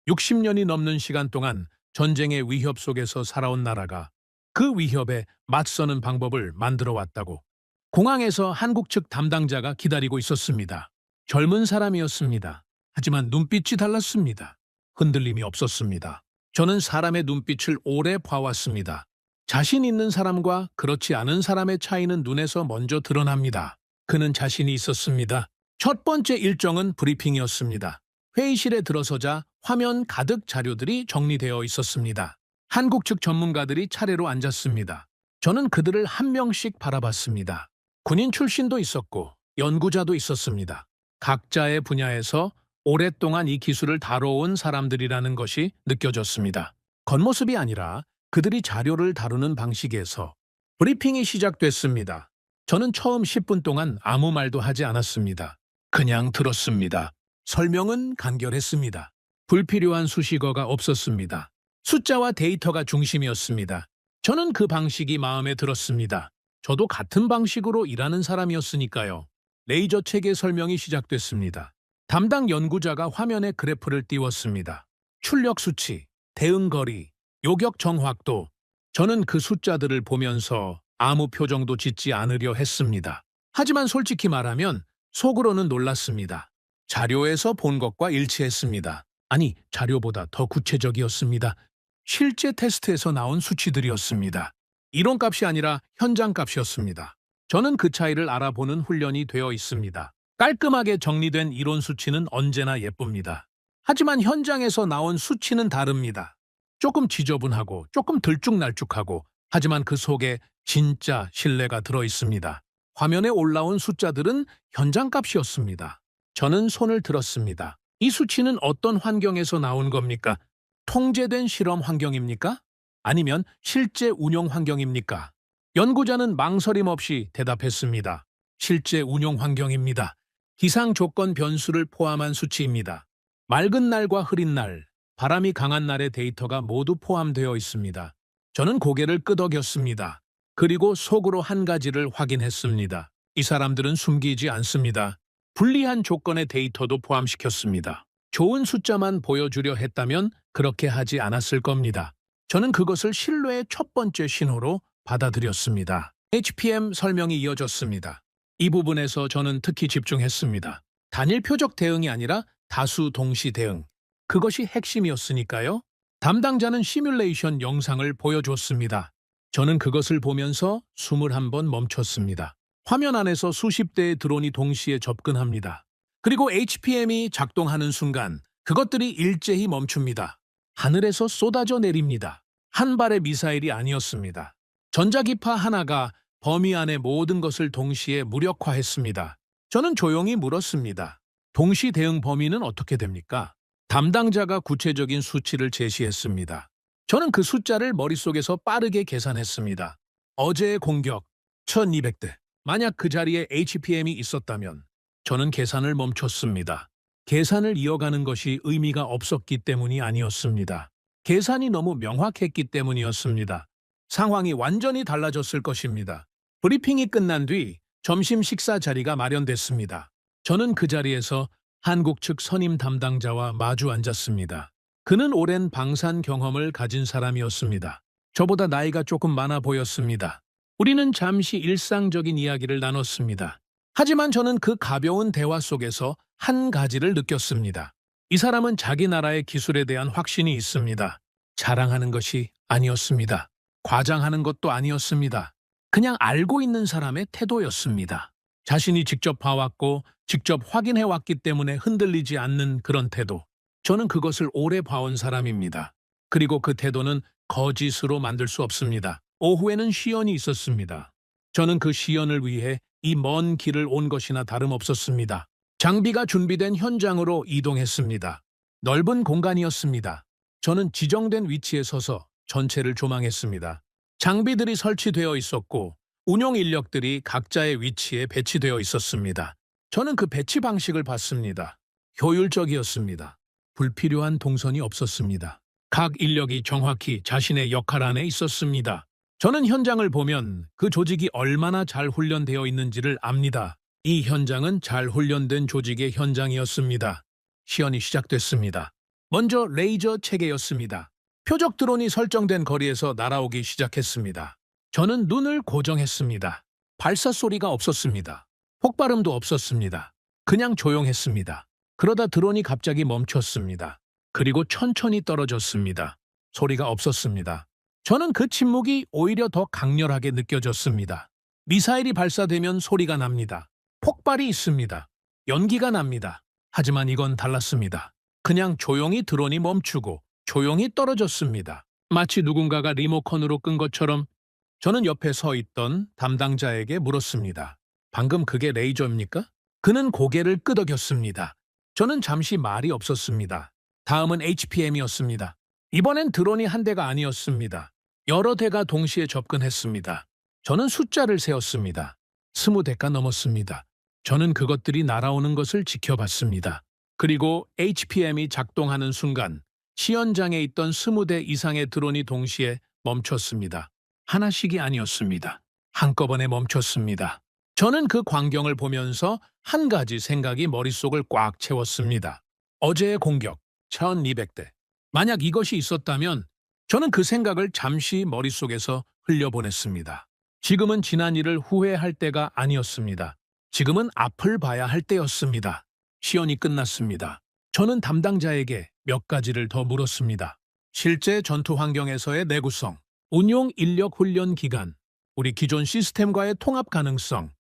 60년이 넘는 시간 동안 전쟁의 위협 속에서 살아온 나라가 그 위협에 맞서는 방법을 만들어 왔다고. 공항에서 한국 측 담당자가 기다리고 있었습니다. 젊은 사람이었습니다. 하지만 눈빛이 달랐습니다. 흔들림이 없었습니다. 저는 사람의 눈빛을 오래 봐왔습니다. 자신 있는 사람과 그렇지 않은 사람의 차이는 눈에서 먼저 드러납니다. 그는 자신이 있었습니다. 첫 번째 일정은 브리핑이었습니다. 회의실에 들어서자 화면 가득 자료들이 정리되어 있었습니다. 한국 측 전문가들이 차례로 앉았습니다. 저는 그들을 한 명씩 바라봤습니다. 군인 출신도 있었고 연구자도 있었습니다. 각자의 분야에서 오랫동안 이 기술을 다뤄온 사람들이라는 것이 느껴졌습니다. 겉모습이 아니라 그들이 자료를 다루는 방식에서 브리핑이 시작됐습니다. 저는 처음 10분 동안 아무 말도 하지 않았습니다. 그냥 들었습니다. 설명은 간결했습니다. 불필요한 수식어가 없었습니다. 숫자와 데이터가 중심이었습니다. 저는 그 방식이 마음에 들었습니다. 저도 같은 방식으로 일하는 사람이었으니까요. 레이저 체계 설명이 시작됐습니다. 담당 연구자가 화면에 그래프를 띄웠습니다. 출력 수치, 대응 거리, 요격 정확도. 저는 그 숫자들을 보면서 아무 표정도 짓지 않으려 했습니다. 하지만 솔직히 말하면 속으로는 놀랐습니다. 자료에서 본 것과 일치했습니다. 아니, 자료보다 더 구체적이었습니다. 실제 테스트에서 나온 수치들이었습니다. 이론값이 아니라 현장값이었습니다. 저는 그 차이를 알아보는 훈련이 되어 있습니다. 깔끔하게 정리된 이론 수치는 언제나 예쁩니다. 하지만 현장에서 나온 수치는 다릅니다. 조금 지저분하고 조금 들쭉날쭉하고 하지만 그 속에 진짜 신뢰가 들어 있습니다. 화면에 올라온 숫자들은 현장값이었습니다. 저는 손을 들었습니다. 이 수치는 어떤 환경에서 나온 겁니까? 통제된 실험 환경입니까? 아니면 실제 운용 환경입니까? 연구자는 망설임 없이 대답했습니다. 실제 운용 환경입니다. 기상 조건 변수를 포함한 수치입니다. 맑은 날과 흐린 날, 바람이 강한 날의 데이터가 모두 포함되어 있습니다. 저는 고개를 끄덕였습니다. 그리고 속으로 한 가지를 확인했습니다. 이 사람들은 숨기지 않습니다. 불리한 조건의 데이터도 포함시켰습니다. 좋은 숫자만 보여주려 했다면 그렇게 하지 않았을 겁니다. 저는 그것을 신뢰의 첫 번째 신호로 받아들였습니다. HPM 설명이 이어졌습니다. 이 부분에서 저는 특히 집중했습니다. 단일 표적 대응이 아니라 다수 동시 대응. 그것이 핵심이었으니까요. 담당자는 시뮬레이션 영상을 보여줬습니다. 저는 그것을 보면서 숨을 한번 멈췄습니다. 화면 안에서 수십 대의 드론이 동시에 접근합니다. 그리고 HPM이 작동하는 순간 그것들이 일제히 멈춥니다. 하늘에서 쏟아져 내립니다. 한 발의 미사일이 아니었습니다. 전자기파 하나가 범위 안의 모든 것을 동시에 무력화했습니다. 저는 조용히 물었습니다. 동시 대응 범위는 어떻게 됩니까? 담당자가 구체적인 수치를 제시했습니다. 저는 그 숫자를 머릿속에서 빠르게 계산했습니다. 어제의 공격 1200대. 만약 그 자리에 HPM이 있었다면 저는 계산을 멈췄습니다. 계산을 이어가는 것이 의미가 없었기 때문이 아니었습니다. 계산이 너무 명확했기 때문이었습니다. 상황이 완전히 달라졌을 것입니다. 브리핑이 끝난 뒤 점심 식사 자리가 마련됐습니다. 저는 그 자리에서 한국 측 선임 담당자와 마주 앉았습니다. 그는 오랜 방산 경험을 가진 사람이었습니다. 저보다 나이가 조금 많아 보였습니다. 우리는 잠시 일상적인 이야기를 나눴습니다. 하지만 저는 그 가벼운 대화 속에서 한 가지를 느꼈습니다. 이 사람은 자기 나라의 기술에 대한 확신이 있습니다. 자랑하는 것이 아니었습니다. 과장하는 것도 아니었습니다. 그냥 알고 있는 사람의 태도였습니다. 자신이 직접 봐왔고 직접 확인해왔기 때문에 흔들리지 않는 그런 태도. 저는 그것을 오래 봐온 사람입니다. 그리고 그 태도는 거짓으로 만들 수 없습니다. 오후에는 시연이 있었습니다. 저는 그 시연을 위해 이 먼 길을 온 것이나 다름없었습니다. 장비가 준비된 현장으로 이동했습니다. 넓은 공간이었습니다. 저는 지정된 위치에 서서 전체를 조망했습니다. 장비들이 설치되어 있었고 운용 인력들이 각자의 위치에 배치되어 있었습니다. 저는 그 배치 방식을 봤습니다. 효율적이었습니다. 불필요한 동선이 없었습니다. 각 인력이 정확히 자신의 역할 안에 있었습니다. 저는 현장을 보면 그 조직이 얼마나 잘 훈련되어 있는지를 압니다. 이 현장은 잘 훈련된 조직의 현장이었습니다. 시연이 시작됐습니다. 먼저 레이저 체계였습니다. 표적 드론이 설정된 거리에서 날아오기 시작했습니다. 저는 눈을 고정했습니다. 발사 소리가 없었습니다. 폭발음도 없었습니다. 그냥 조용했습니다. 그러다 드론이 갑자기 멈췄습니다. 그리고 천천히 떨어졌습니다. 소리가 없었습니다. 저는 그 침묵이 오히려 더 강렬하게 느껴졌습니다. 미사일이 발사되면 소리가 납니다. 폭발이 있습니다. 연기가 납니다. 하지만 이건 달랐습니다. 그냥 조용히 드론이 멈추고 조용히 떨어졌습니다. 마치 누군가가 리모컨으로 끈 것처럼. 저는 옆에 서 있던 담당자에게 물었습니다. 방금 그게 레이저입니까? 그는 고개를 끄덕였습니다. 저는 잠시 말이 없었습니다. 다음은 HPM이었습니다. 이번엔 드론이 한 대가 아니었습니다. 여러 대가 동시에 접근했습니다. 저는 숫자를 세었습니다. 20대가 넘었습니다. 저는 그것들이 날아오는 것을 지켜봤습니다. 그리고 HPM이 작동하는 순간 시연장에 있던 20대 이상의 드론이 동시에 멈췄습니다. 하나씩이 아니었습니다. 한꺼번에 멈췄습니다. 저는 그 광경을 보면서 한 가지 생각이 머릿속을 꽉 채웠습니다. 어제의 공격, 1200대. 만약 이것이 있었다면 저는 그 생각을 잠시 머릿속에서 흘려보냈습니다. 지금은 지난 일을 후회할 때가 아니었습니다. 지금은 앞을 봐야 할 때였습니다. 시연이 끝났습니다. 저는 담당자에게 몇 가지를 더 물었습니다. 실제 전투 환경에서의 내구성, 운용 인력 훈련 기간, 우리 기존 시스템과의 통합 가능성.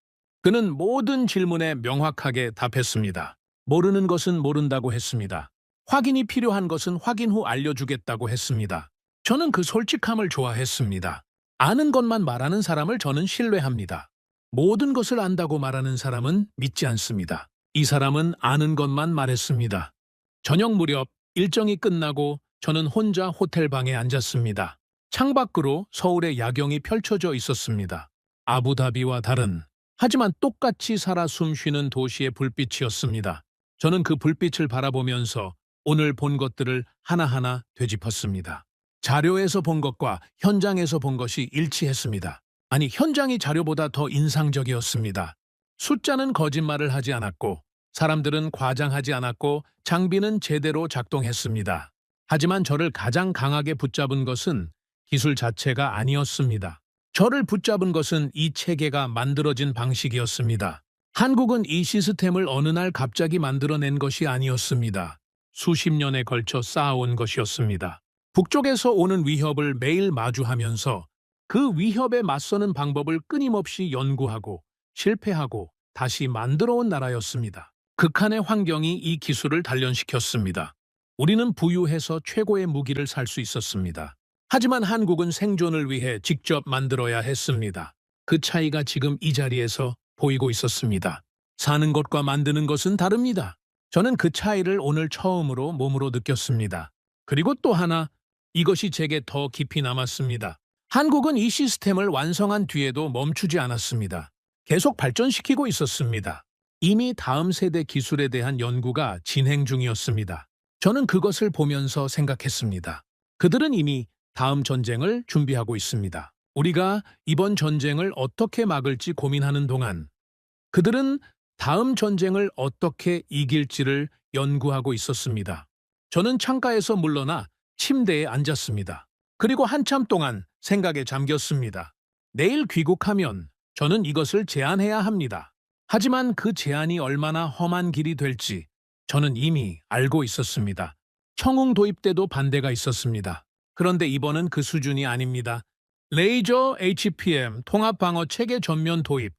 그는 모든 질문에 명확하게 답했습니다. 모르는 것은 모른다고 했습니다. 확인이 필요한 것은 확인 후 알려주겠다고 했습니다. 저는 그 솔직함을 좋아했습니다. 아는 것만 말하는 사람을 저는 신뢰합니다. 모든 것을 안다고 말하는 사람은 믿지 않습니다. 이 사람은 아는 것만 말했습니다. 저녁 무렵 일정이 끝나고 저는 혼자 호텔 방에 앉았습니다. 창밖으로 서울의 야경이 펼쳐져 있었습니다. 아부다비와 다른, 하지만 똑같이 살아 숨쉬는 도시의 불빛이었습니다. 저는 그 불빛을 바라보면서 오늘 본 것들을 하나하나 되짚었습니다. 자료에서 본 것과 현장에서 본 것이 일치했습니다. 아니, 현장이 자료보다 더 인상적이었습니다. 숫자는 거짓말을 하지 않았고, 사람들은 과장하지 않았고, 장비는 제대로 작동했습니다. 하지만 저를 가장 강하게 붙잡은 것은 기술 자체가 아니었습니다. 저를 붙잡은 것은 이 체계가 만들어진 방식이었습니다. 한국은 이 시스템을 어느 날 갑자기 만들어낸 것이 아니었습니다. 수십 년에 걸쳐 쌓아온 것이었습니다. 북쪽에서 오는 위협을 매일 마주하면서 그 위협에 맞서는 방법을 끊임없이 연구하고 실패하고 다시 만들어온 나라였습니다. 극한의 환경이 이 기술을 단련시켰습니다. 우리는 부유해서 최고의 무기를 살 수 있었습니다. 하지만 한국은 생존을 위해 직접 만들어야 했습니다. 그 차이가 지금 이 자리에서 보이고 있었습니다. 사는 것과 만드는 것은 다릅니다. 저는 그 차이를 오늘 처음으로 몸으로 느꼈습니다. 그리고 또 하나, 이것이 제게 더 깊이 남았습니다. 한국은 이 시스템을 완성한 뒤에도 멈추지 않았습니다. 계속 발전시키고 있었습니다. 이미 다음 세대 기술에 대한 연구가 진행 중이었습니다. 저는 그것을 보면서 생각했습니다. 그들은 이미 다음 전쟁을 준비하고 있습니다. 우리가 이번 전쟁을 어떻게 막을지 고민하는 동안 그들은 다음 전쟁을 어떻게 이길지를 연구하고 있었습니다. 저는 창가에서 물러나 침대에 앉았습니다. 그리고 한참 동안 생각에 잠겼습니다. 내일 귀국하면 저는 이것을 제안해야 합니다. 하지만 그 제안이 얼마나 험한 길이 될지 저는 이미 알고 있었습니다. 청웅 도입 때도 반대가 있었습니다. 그런데 이번은 그 수준이 아닙니다. 레이저 HPM 통합방어 체계 전면 도입.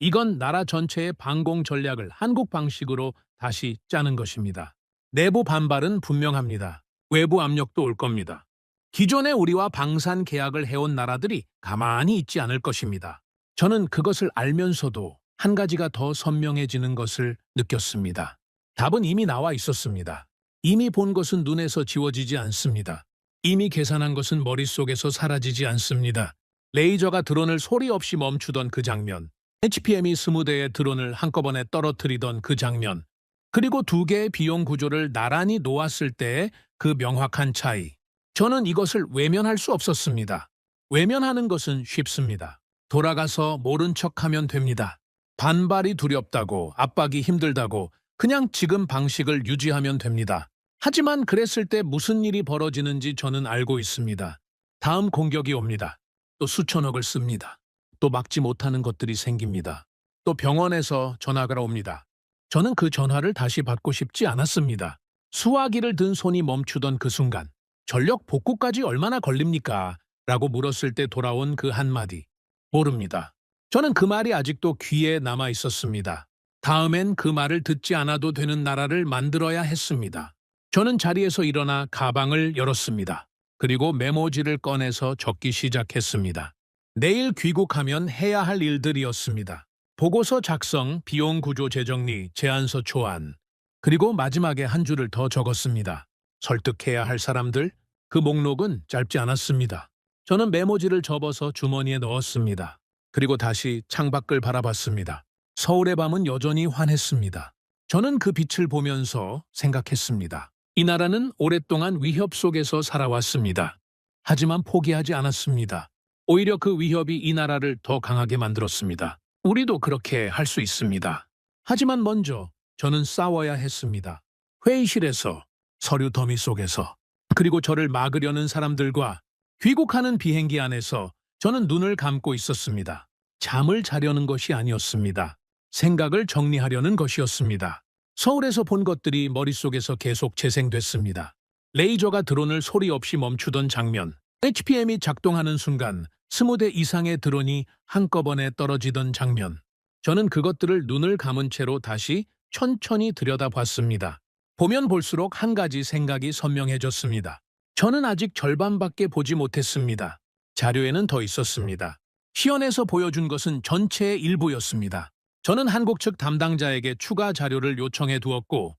이건 나라 전체의 방공 전략을 한국 방식으로 다시 짜는 것입니다. 내부 반발은 분명합니다. 외부 압력도 올 겁니다. 기존에 우리와 방산 계약을 해온 나라들이 가만히 있지 않을 것입니다. 저는 그것을 알면서도 한 가지가 더 선명해지는 것을 느꼈습니다. 답은 이미 나와 있었습니다. 이미 본 것은 눈에서 지워지지 않습니다. 이미 계산한 것은 머릿속에서 사라지지 않습니다. 레이저가 드론을 소리 없이 멈추던 그 장면, HPM이 20대의 드론을 한꺼번에 떨어뜨리던 그 장면, 그리고 두 개의 비용 구조를 나란히 놓았을 때의 그 명확한 차이. 저는 이것을 외면할 수 없었습니다. 외면하는 것은 쉽습니다. 돌아가서 모른 척하면 됩니다. 반발이 두렵다고, 압박이 힘들다고 그냥 지금 방식을 유지하면 됩니다. 하지만 그랬을 때 무슨 일이 벌어지는지 저는 알고 있습니다. 다음 공격이 옵니다. 또 수천억을 씁니다. 또 막지 못하는 것들이 생깁니다. 또 병원에서 전화가 옵니다. 저는 그 전화를 다시 받고 싶지 않았습니다. 수화기를 든 손이 멈추던 그 순간, 전력 복구까지 얼마나 걸립니까? 라고 물었을 때 돌아온 그 한마디. 모릅니다. 저는 그 말이 아직도 귀에 남아 있었습니다. 다음엔 그 말을 듣지 않아도 되는 나라를 만들어야 했습니다. 저는 자리에서 일어나 가방을 열었습니다. 그리고 메모지를 꺼내서 적기 시작했습니다. 내일 귀국하면 해야 할 일들이었습니다. 보고서 작성, 비용 구조 재정리, 제안서 초안, 그리고 마지막에 한 줄을 더 적었습니다. 설득해야 할 사람들, 그 목록은 짧지 않았습니다. 저는 메모지를 접어서 주머니에 넣었습니다. 그리고 다시 창밖을 바라봤습니다. 서울의 밤은 여전히 환했습니다. 저는 그 빛을 보면서 생각했습니다. 이 나라는 오랫동안 위협 속에서 살아왔습니다. 하지만 포기하지 않았습니다. 오히려 그 위협이 이 나라를 더 강하게 만들었습니다. 우리도 그렇게 할 수 있습니다. 하지만 먼저 저는 싸워야 했습니다. 회의실에서, 서류 더미 속에서, 그리고 저를 막으려는 사람들과 귀국하는 비행기 안에서 저는 눈을 감고 있었습니다. 잠을 자려는 것이 아니었습니다. 생각을 정리하려는 것이었습니다. 서울에서 본 것들이 머릿속에서 계속 재생됐습니다. 레이저가 드론을 소리 없이 멈추던 장면, HPM이 작동하는 순간 20대 이상의 드론이 한꺼번에 떨어지던 장면. 저는 그것들을 눈을 감은 채로 다시 천천히 들여다봤습니다. 보면 볼수록 한 가지 생각이 선명해졌습니다. 저는 아직 절반밖에 보지 못했습니다. 자료에는 더 있었습니다. 시연에서 보여준 것은 전체의 일부였습니다. 저는 한국 측 담당자에게 추가 자료를 요청해 두었고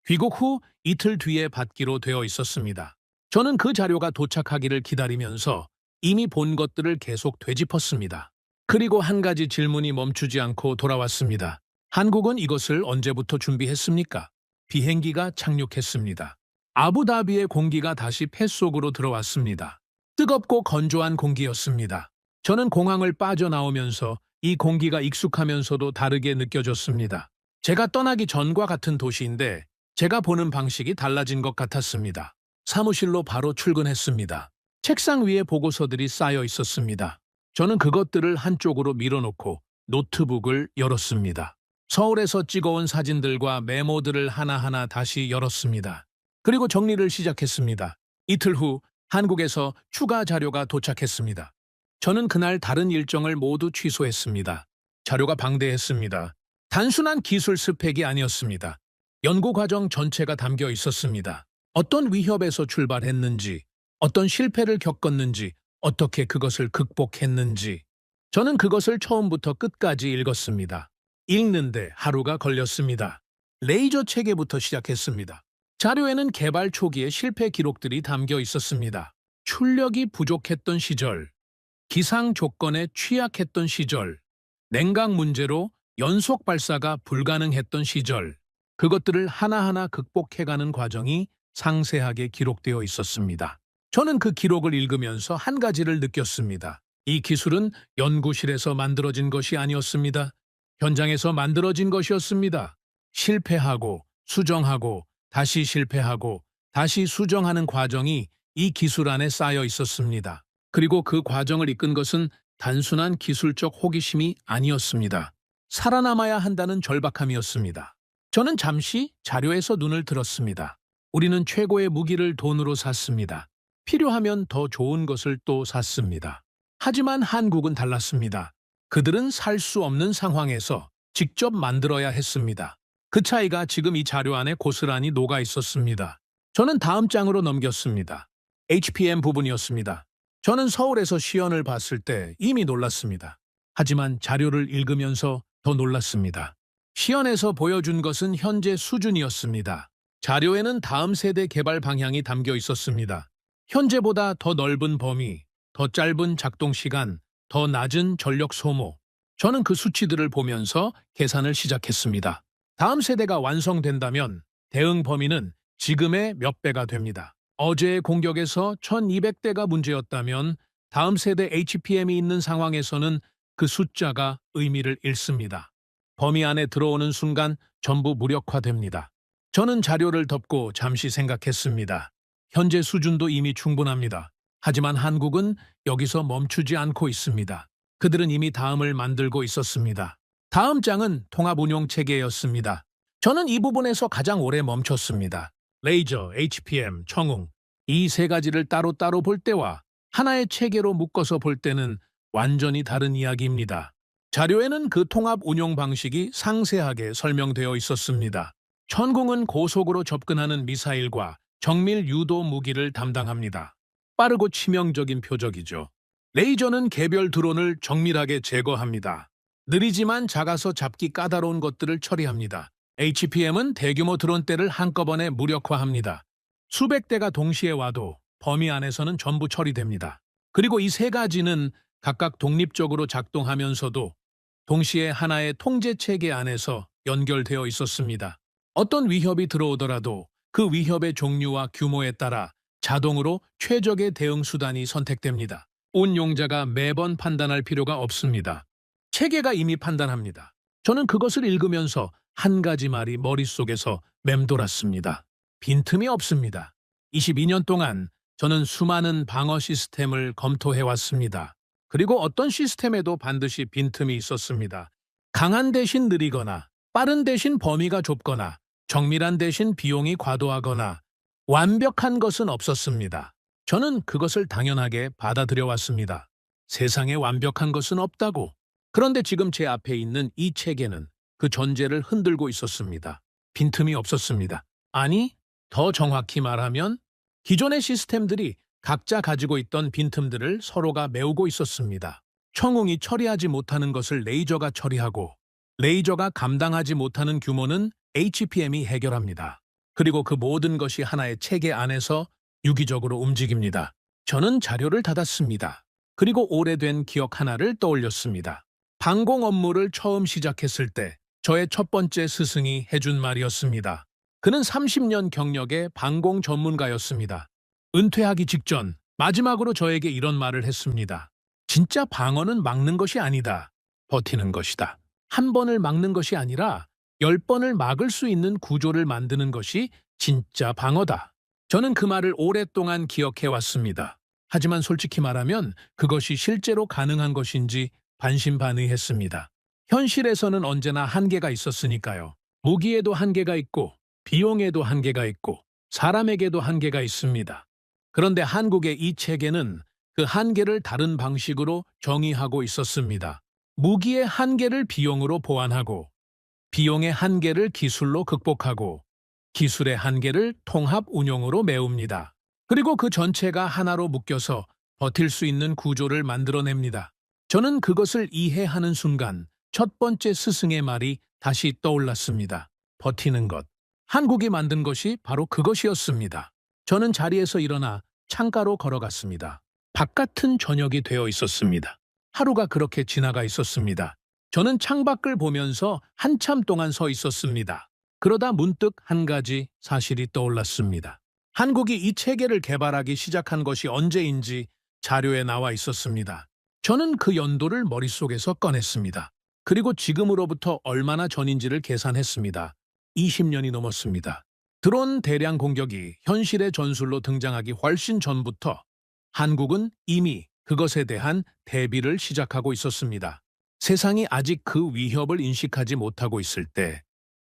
귀국 후 이틀 뒤에 받기로 되어 있었습니다. 저는 그 자료가 도착하기를 기다리면서 이미 본 것들을 계속 되짚었습니다. 그리고 한 가지 질문이 멈추지 않고 돌아왔습니다. 한국은 이것을 언제부터 준비했습니까? 비행기가 착륙했습니다. 아부다비의 공기가 다시 폐 속으로 들어왔습니다. 뜨겁고 건조한 공기였습니다. 저는 공항을 빠져나오면서 이 공기가 익숙하면서도 다르게 느껴졌습니다. 제가 떠나기 전과 같은 도시인데 제가 보는 방식이 달라진 것 같았습니다. 사무실로 바로 출근했습니다. 책상 위에 보고서들이 쌓여 있었습니다. 저는 그것들을 한쪽으로 밀어놓고 노트북을 열었습니다. 서울에서 찍어온 사진들과 메모들을 하나하나 다시 열었습니다. 그리고 정리를 시작했습니다. 이틀 후 한국에서 추가 자료가 도착했습니다. 저는 그날 다른 일정을 모두 취소했습니다. 자료가 방대했습니다. 단순한 기술 스펙이 아니었습니다. 연구 과정 전체가 담겨 있었습니다. 어떤 위협에서 출발했는지, 어떤 실패를 겪었는지, 어떻게 그것을 극복했는지. 저는 그것을 처음부터 끝까지 읽었습니다. 읽는데 하루가 걸렸습니다. 레이저 체계부터 시작했습니다. 자료에는 개발 초기의 실패 기록들이 담겨 있었습니다. 출력이 부족했던 시절, 기상 조건에 취약했던 시절, 냉각 문제로 연속 발사가 불가능했던 시절, 그것들을 하나하나 극복해가는 과정이 상세하게 기록되어 있었습니다. 저는 그 기록을 읽으면서 한 가지를 느꼈습니다. 이 기술은 연구실에서 만들어진 것이 아니었습니다. 현장에서 만들어진 것이었습니다. 실패하고 수정하고 다시 실패하고 다시 수정하는 과정이 이 기술 안에 쌓여 있었습니다. 그리고 그 과정을 이끈 것은 단순한 기술적 호기심이 아니었습니다. 살아남아야 한다는 절박함이었습니다. 저는 잠시 자료에서 눈을 들었습니다. 우리는 최고의 무기를 돈으로 샀습니다. 필요하면 더 좋은 것을 또 샀습니다. 하지만 한국은 달랐습니다. 그들은 살 수 없는 상황에서 직접 만들어야 했습니다. 그 차이가 지금 이 자료 안에 고스란히 녹아 있었습니다. 저는 다음 장으로 넘겼습니다. HPM 부분이었습니다. 저는 서울에서 시연을 봤을 때 이미 놀랐습니다. 하지만 자료를 읽으면서 더 놀랐습니다. 시연에서 보여준 것은 현재 수준이었습니다. 자료에는 다음 세대 개발 방향이 담겨 있었습니다. 현재보다 더 넓은 범위, 더 짧은 작동 시간, 더 낮은 전력 소모. 저는 그 수치들을 보면서 계산을 시작했습니다. 다음 세대가 완성된다면 대응 범위는 지금의 몇 배가 됩니다. 어제의 공격에서 1200대가 문제였다면 다음 세대 HPM이 있는 상황에서는 그 숫자가 의미를 잃습니다. 범위 안에 들어오는 순간 전부 무력화됩니다. 저는 자료를 덮고 잠시 생각했습니다. 현재 수준도 이미 충분합니다. 하지만 한국은 여기서 멈추지 않고 있습니다. 그들은 이미 다음을 만들고 있었습니다. 다음 장은 통합운용체계였습니다. 저는 이 부분에서 가장 오래 멈췄습니다. 레이저, HPM, 청ung, 이 세 가지를 따로따로 볼 때와 하나의 체계로 묶어서 볼 때는 완전히 다른 이야기입니다. 자료에는 그 통합 운용 방식이 상세하게 설명되어 있었습니다. 청ung은 고속으로 접근하는 미사일과 정밀 유도 무기를 담당합니다. 빠르고 치명적인 표적이죠. 레이저는 개별 드론을 정밀하게 제거합니다. 느리지만 작아서 잡기 까다로운 것들을 처리합니다. HPM은 대규모 드론대를 한꺼번에 무력화합니다. 수백 대가 동시에 와도 범위 안에서는 전부 처리됩니다. 그리고 이 세 가지는 각각 독립적으로 작동하면서도 동시에 하나의 통제 체계 안에서 연결되어 있었습니다. 어떤 위협이 들어오더라도 그 위협의 종류와 규모에 따라 자동으로 최적의 대응 수단이 선택됩니다. 운용자가 매번 판단할 필요가 없습니다. 체계가 이미 판단합니다. 저는 그것을 읽으면서 한 가지 말이 머릿속에서 맴돌았습니다. 빈틈이 없습니다. 22년 동안 저는 수많은 방어 시스템을 검토해왔습니다. 그리고 어떤 시스템에도 반드시 빈틈이 있었습니다. 강한 대신 느리거나 빠른 대신 범위가 좁거나 정밀한 대신 비용이 과도하거나 완벽한 것은 없었습니다. 저는 그것을 당연하게 받아들여왔습니다. 세상에 완벽한 것은 없다고. 그런데 지금 제 앞에 있는 이 체계는 그 전제를 흔들고 있었습니다. 빈틈이 없었습니다. 아니, 더 정확히 말하면 기존의 시스템들이 각자 가지고 있던 빈틈들을 서로가 메우고 있었습니다. 청웅이 처리하지 못하는 것을 레이저가 처리하고 레이저가 감당하지 못하는 규모는 HPM이 해결합니다. 그리고 그 모든 것이 하나의 체계 안에서 유기적으로 움직입니다. 저는 자료를 닫았습니다. 그리고 오래된 기억 하나를 떠올렸습니다. 방공 업무를 처음 시작했을 때 저의 첫 번째 스승이 해준 말이었습니다. 그는 30년 경력의 방공 전문가였습니다. 은퇴하기 직전 마지막으로 저에게 이런 말을 했습니다. 진짜 방어는 막는 것이 아니다. 버티는 것이다. 한 번을 막는 것이 아니라 10번을 막을 수 있는 구조를 만드는 것이 진짜 방어다. 저는 그 말을 오랫동안 기억해왔습니다. 하지만 솔직히 말하면 그것이 실제로 가능한 것인지 반신반의했습니다. 현실에서는 언제나 한계가 있었으니까요. 무기에도 한계가 있고 비용에도 한계가 있고 사람에게도 한계가 있습니다. 그런데 한국의 이 체계는 그 한계를 다른 방식으로 정의하고 있었습니다. 무기의 한계를 비용으로 보완하고 비용의 한계를 기술로 극복하고 기술의 한계를 통합 운용으로 메웁니다. 그리고 그 전체가 하나로 묶여서 버틸 수 있는 구조를 만들어냅니다. 저는 그것을 이해하는 순간 첫 번째 스승의 말이 다시 떠올랐습니다. 버티는 것. 한국이 만든 것이 바로 그것이었습니다. 저는 자리에서 일어나 창가로 걸어갔습니다. 바깥은 저녁이 되어 있었습니다. 하루가 그렇게 지나가 있었습니다. 저는 창밖을 보면서 한참 동안 서 있었습니다. 그러다 문득 한 가지 사실이 떠올랐습니다. 한국이 이 체계를 개발하기 시작한 것이 언제인지 자료에 나와 있었습니다. 저는 그 연도를 머릿속에서 꺼냈습니다. 그리고 지금으로부터 얼마나 전인지를 계산했습니다. 20년이 넘었습니다. 드론 대량 공격이 현실의 전술로 등장하기 훨씬 전부터 한국은 이미 그것에 대한 대비를 시작하고 있었습니다. 세상이 아직 그 위협을 인식하지 못하고 있을 때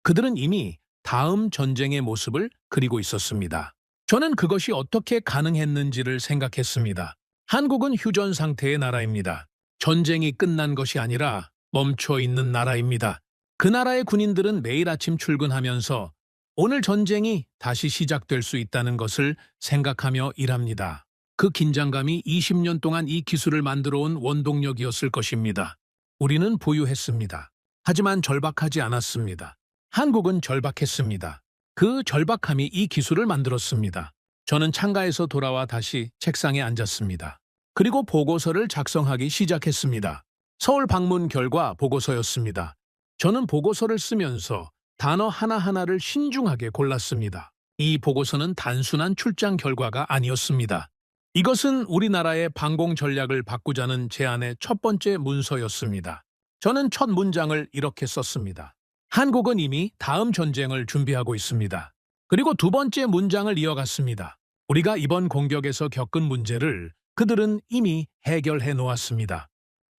그들은 이미 다음 전쟁의 모습을 그리고 있었습니다. 저는 그것이 어떻게 가능했는지를 생각했습니다. 한국은 휴전 상태의 나라입니다. 전쟁이 끝난 것이 아니라 멈춰 있는 나라입니다. 그 나라의 군인들은 매일 아침 출근하면서 오늘 전쟁이 다시 시작될 수 있다는 것을 생각하며 일합니다. 그 긴장감이 20년 동안 이 기술을 만들어 온 원동력이었을 것입니다. 우리는 부유했습니다. 하지만 절박하지 않았습니다. 한국은 절박했습니다. 그 절박함이 이 기술을 만들었습니다. 저는 창가에서 돌아와 다시 책상에 앉았습니다. 그리고 보고서를 작성하기 시작했습니다. 서울 방문 결과 보고서였습니다. 저는 보고서를 쓰면서 단어 하나하나를 신중하게 골랐습니다. 이 보고서는 단순한 출장 결과가 아니었습니다. 이것은 우리나라의 방공 전략을 바꾸자는 제안의 첫 번째 문서였습니다. 저는 첫 문장을 이렇게 썼습니다. 한국은 이미 다음 전쟁을 준비하고 있습니다. 그리고 두 번째 문장을 이어갔습니다. 우리가 이번 공격에서 겪은 문제를 그들은 이미 해결해 놓았습니다.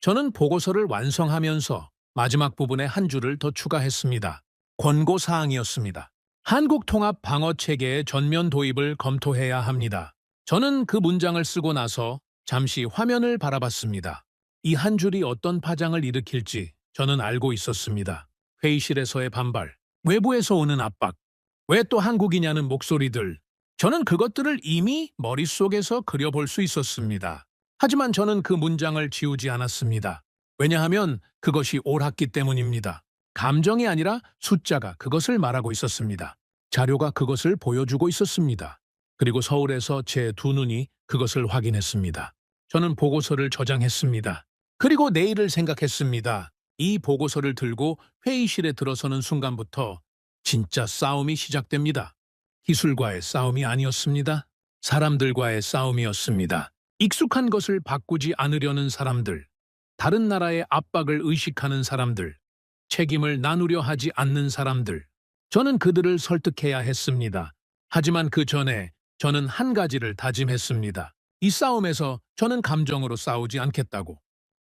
저는 보고서를 완성하면서 마지막 부분에 한 줄을 더 추가했습니다. 권고사항이었습니다. 한국 통합 방어 체계의 전면 도입을 검토해야 합니다. 저는 그 문장을 쓰고 나서 잠시 화면을 바라봤습니다. 이 한 줄이 어떤 파장을 일으킬지 저는 알고 있었습니다. 회의실에서의 반발, 외부에서 오는 압박, 왜 또 한국이냐는 목소리들. 저는 그것들을 이미 머릿속에서 그려볼 수 있었습니다. 하지만 저는 그 문장을 지우지 않았습니다. 왜냐하면 그것이 옳았기 때문입니다. 감정이 아니라 숫자가 그것을 말하고 있었습니다. 자료가 그것을 보여주고 있었습니다. 그리고 서울에서 제 두 눈이 그것을 확인했습니다. 저는 보고서를 저장했습니다. 그리고 내일을 생각했습니다. 이 보고서를 들고 회의실에 들어서는 순간부터 진짜 싸움이 시작됩니다. 기술과의 싸움이 아니었습니다. 사람들과의 싸움이었습니다. 익숙한 것을 바꾸지 않으려는 사람들, 다른 나라의 압박을 의식하는 사람들, 책임을 나누려 하지 않는 사람들. 저는 그들을 설득해야 했습니다. 하지만 그 전에 저는 한 가지를 다짐했습니다. 이 싸움에서 저는 감정으로 싸우지 않겠다고.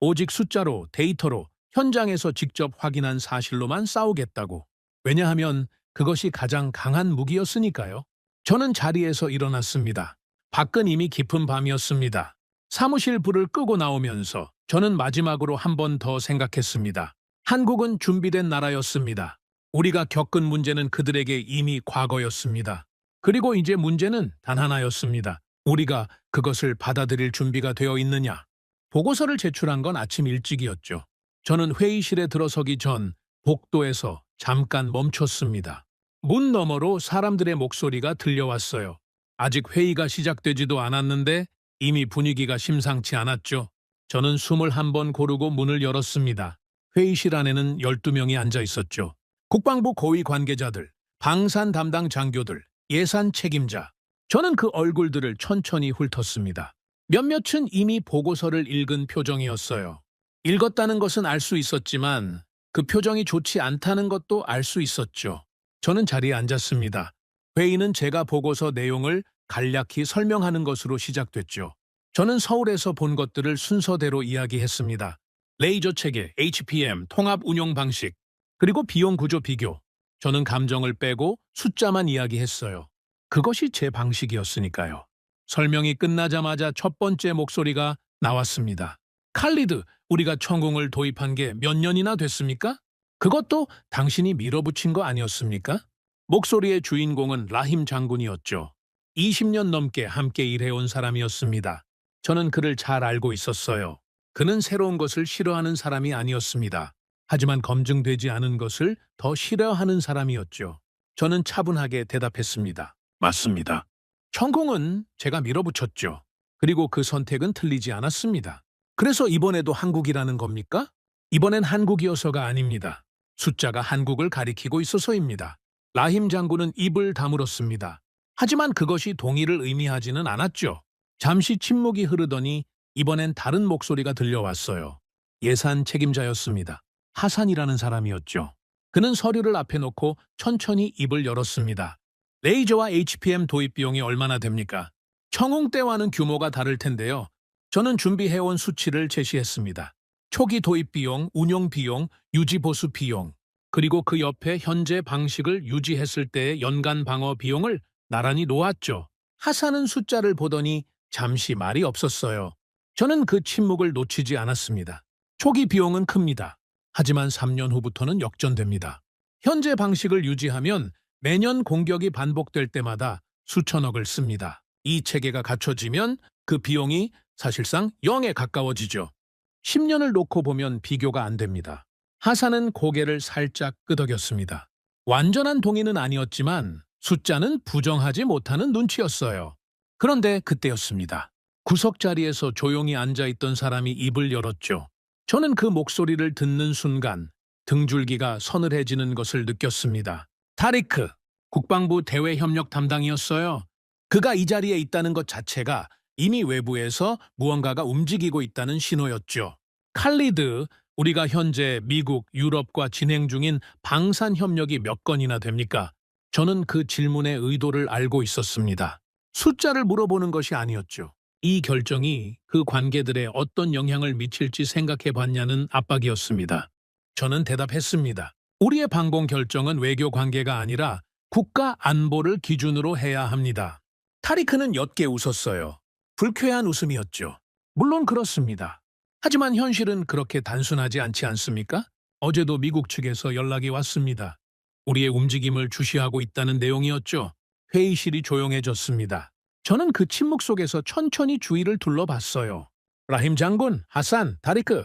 오직 숫자로, 데이터로, 현장에서 직접 확인한 사실로만 싸우겠다고. 왜냐하면 그것이 가장 강한 무기였으니까요. 저는 자리에서 일어났습니다. 밖은 이미 깊은 밤이었습니다. 사무실 불을 끄고 나오면서 저는 마지막으로 한 번 더 생각했습니다. 한국은 준비된 나라였습니다. 우리가 겪은 문제는 그들에게 이미 과거였습니다. 그리고 이제 문제는 단 하나였습니다. 우리가 그것을 받아들일 준비가 되어 있느냐? 보고서를 제출한 건 아침 일찍이었죠. 저는 회의실에 들어서기 전 복도에서 잠깐 멈췄습니다. 문 너머로 사람들의 목소리가 들려왔어요. 아직 회의가 시작되지도 않았는데 이미 분위기가 심상치 않았죠. 저는 숨을 한번 고르고 문을 열었습니다. 회의실 안에는 12명이 앉아 있었죠. 국방부 고위 관계자들, 방산 담당 장교들, 예산 책임자. 저는 그 얼굴들을 천천히 훑었습니다. 몇몇은 이미 보고서를 읽은 표정이었어요. 읽었다는 것은 알 수 있었지만 그 표정이 좋지 않다는 것도 알 수 있었죠. 저는 자리에 앉았습니다. 회의는 제가 보고서 내용을 간략히 설명하는 것으로 시작됐죠. 저는 서울에서 본 것들을 순서대로 이야기했습니다. 레이저 체계, HPM, 통합 운용 방식, 그리고 비용 구조 비교. 저는 감정을 빼고 숫자만 이야기했어요. 그것이 제 방식이었으니까요. 설명이 끝나자마자 첫 번째 목소리가 나왔습니다. 칼리드, 우리가 천궁을 도입한 게 몇 년이나 됐습니까? 그것도 당신이 밀어붙인 거 아니었습니까? 목소리의 주인공은 라힘 장군이었죠. 20년 넘게 함께 일해온 사람이었습니다. 저는 그를 잘 알고 있었어요. 그는 새로운 것을 싫어하는 사람이 아니었습니다. 하지만 검증되지 않은 것을 더 싫어하는 사람이었죠. 저는 차분하게 대답했습니다. 맞습니다. 천궁은 제가 밀어붙였죠. 그리고 그 선택은 틀리지 않았습니다. 그래서 이번에도 한국이라는 겁니까? 이번엔 한국이어서가 아닙니다. 숫자가 한국을 가리키고 있어서입니다. 라힘 장군은 입을 다물었습니다. 하지만 그것이 동의를 의미하지는 않았죠. 잠시 침묵이 흐르더니 이번엔 다른 목소리가 들려왔어요. 예산 책임자였습니다. 하산이라는 사람이었죠. 그는 서류를 앞에 놓고 천천히 입을 열었습니다. 레이저와 HPM 도입 비용이 얼마나 됩니까? 청웅 때와는 규모가 다를 텐데요. 저는 준비해온 수치를 제시했습니다. 초기 도입 비용, 운용 비용, 유지 보수 비용, 그리고 그 옆에 현재 방식을 유지했을 때의 연간 방어 비용을 나란히 놓았죠. 하산은 숫자를 보더니 잠시 말이 없었어요. 저는 그 침묵을 놓치지 않았습니다. 초기 비용은 큽니다. 하지만 3년 후부터는 역전됩니다. 현재 방식을 유지하면 매년 공격이 반복될 때마다 수천억을 씁니다. 이 체계가 갖춰지면 그 비용이 사실상 0에 가까워지죠. 10년을 놓고 보면 비교가 안 됩니다. 하산은 고개를 살짝 끄덕였습니다. 완전한 동의는 아니었지만 숫자는 부정하지 못하는 눈치였어요. 그런데 그때였습니다. 구석 자리에서 조용히 앉아있던 사람이 입을 열었죠. 저는 그 목소리를 듣는 순간 등줄기가 서늘해지는 것을 느꼈습니다. 타리크, 국방부 대외협력 담당이었어요. 그가 이 자리에 있다는 것 자체가 이미 외부에서 무언가가 움직이고 있다는 신호였죠. 칼리드, 우리가 현재 미국, 유럽과 진행 중인 방산협력이 몇 건이나 됩니까? 저는 그 질문의 의도를 알고 있었습니다. 숫자를 물어보는 것이 아니었죠. 이 결정이 그 관계들에 어떤 영향을 미칠지 생각해 봤냐는 압박이었습니다. 저는 대답했습니다. 우리의 방공 결정은 외교 관계가 아니라 국가 안보를 기준으로 해야 합니다. 타리크는 옅게 웃었어요. 불쾌한 웃음이었죠. 물론 그렇습니다. 하지만 현실은 그렇게 단순하지 않지 않습니까? 어제도 미국 측에서 연락이 왔습니다. 우리의 움직임을 주시하고 있다는 내용이었죠. 회의실이 조용해졌습니다. 저는 그 침묵 속에서 천천히 주위를 둘러봤어요. 라힘 장군, 하산, 다리크,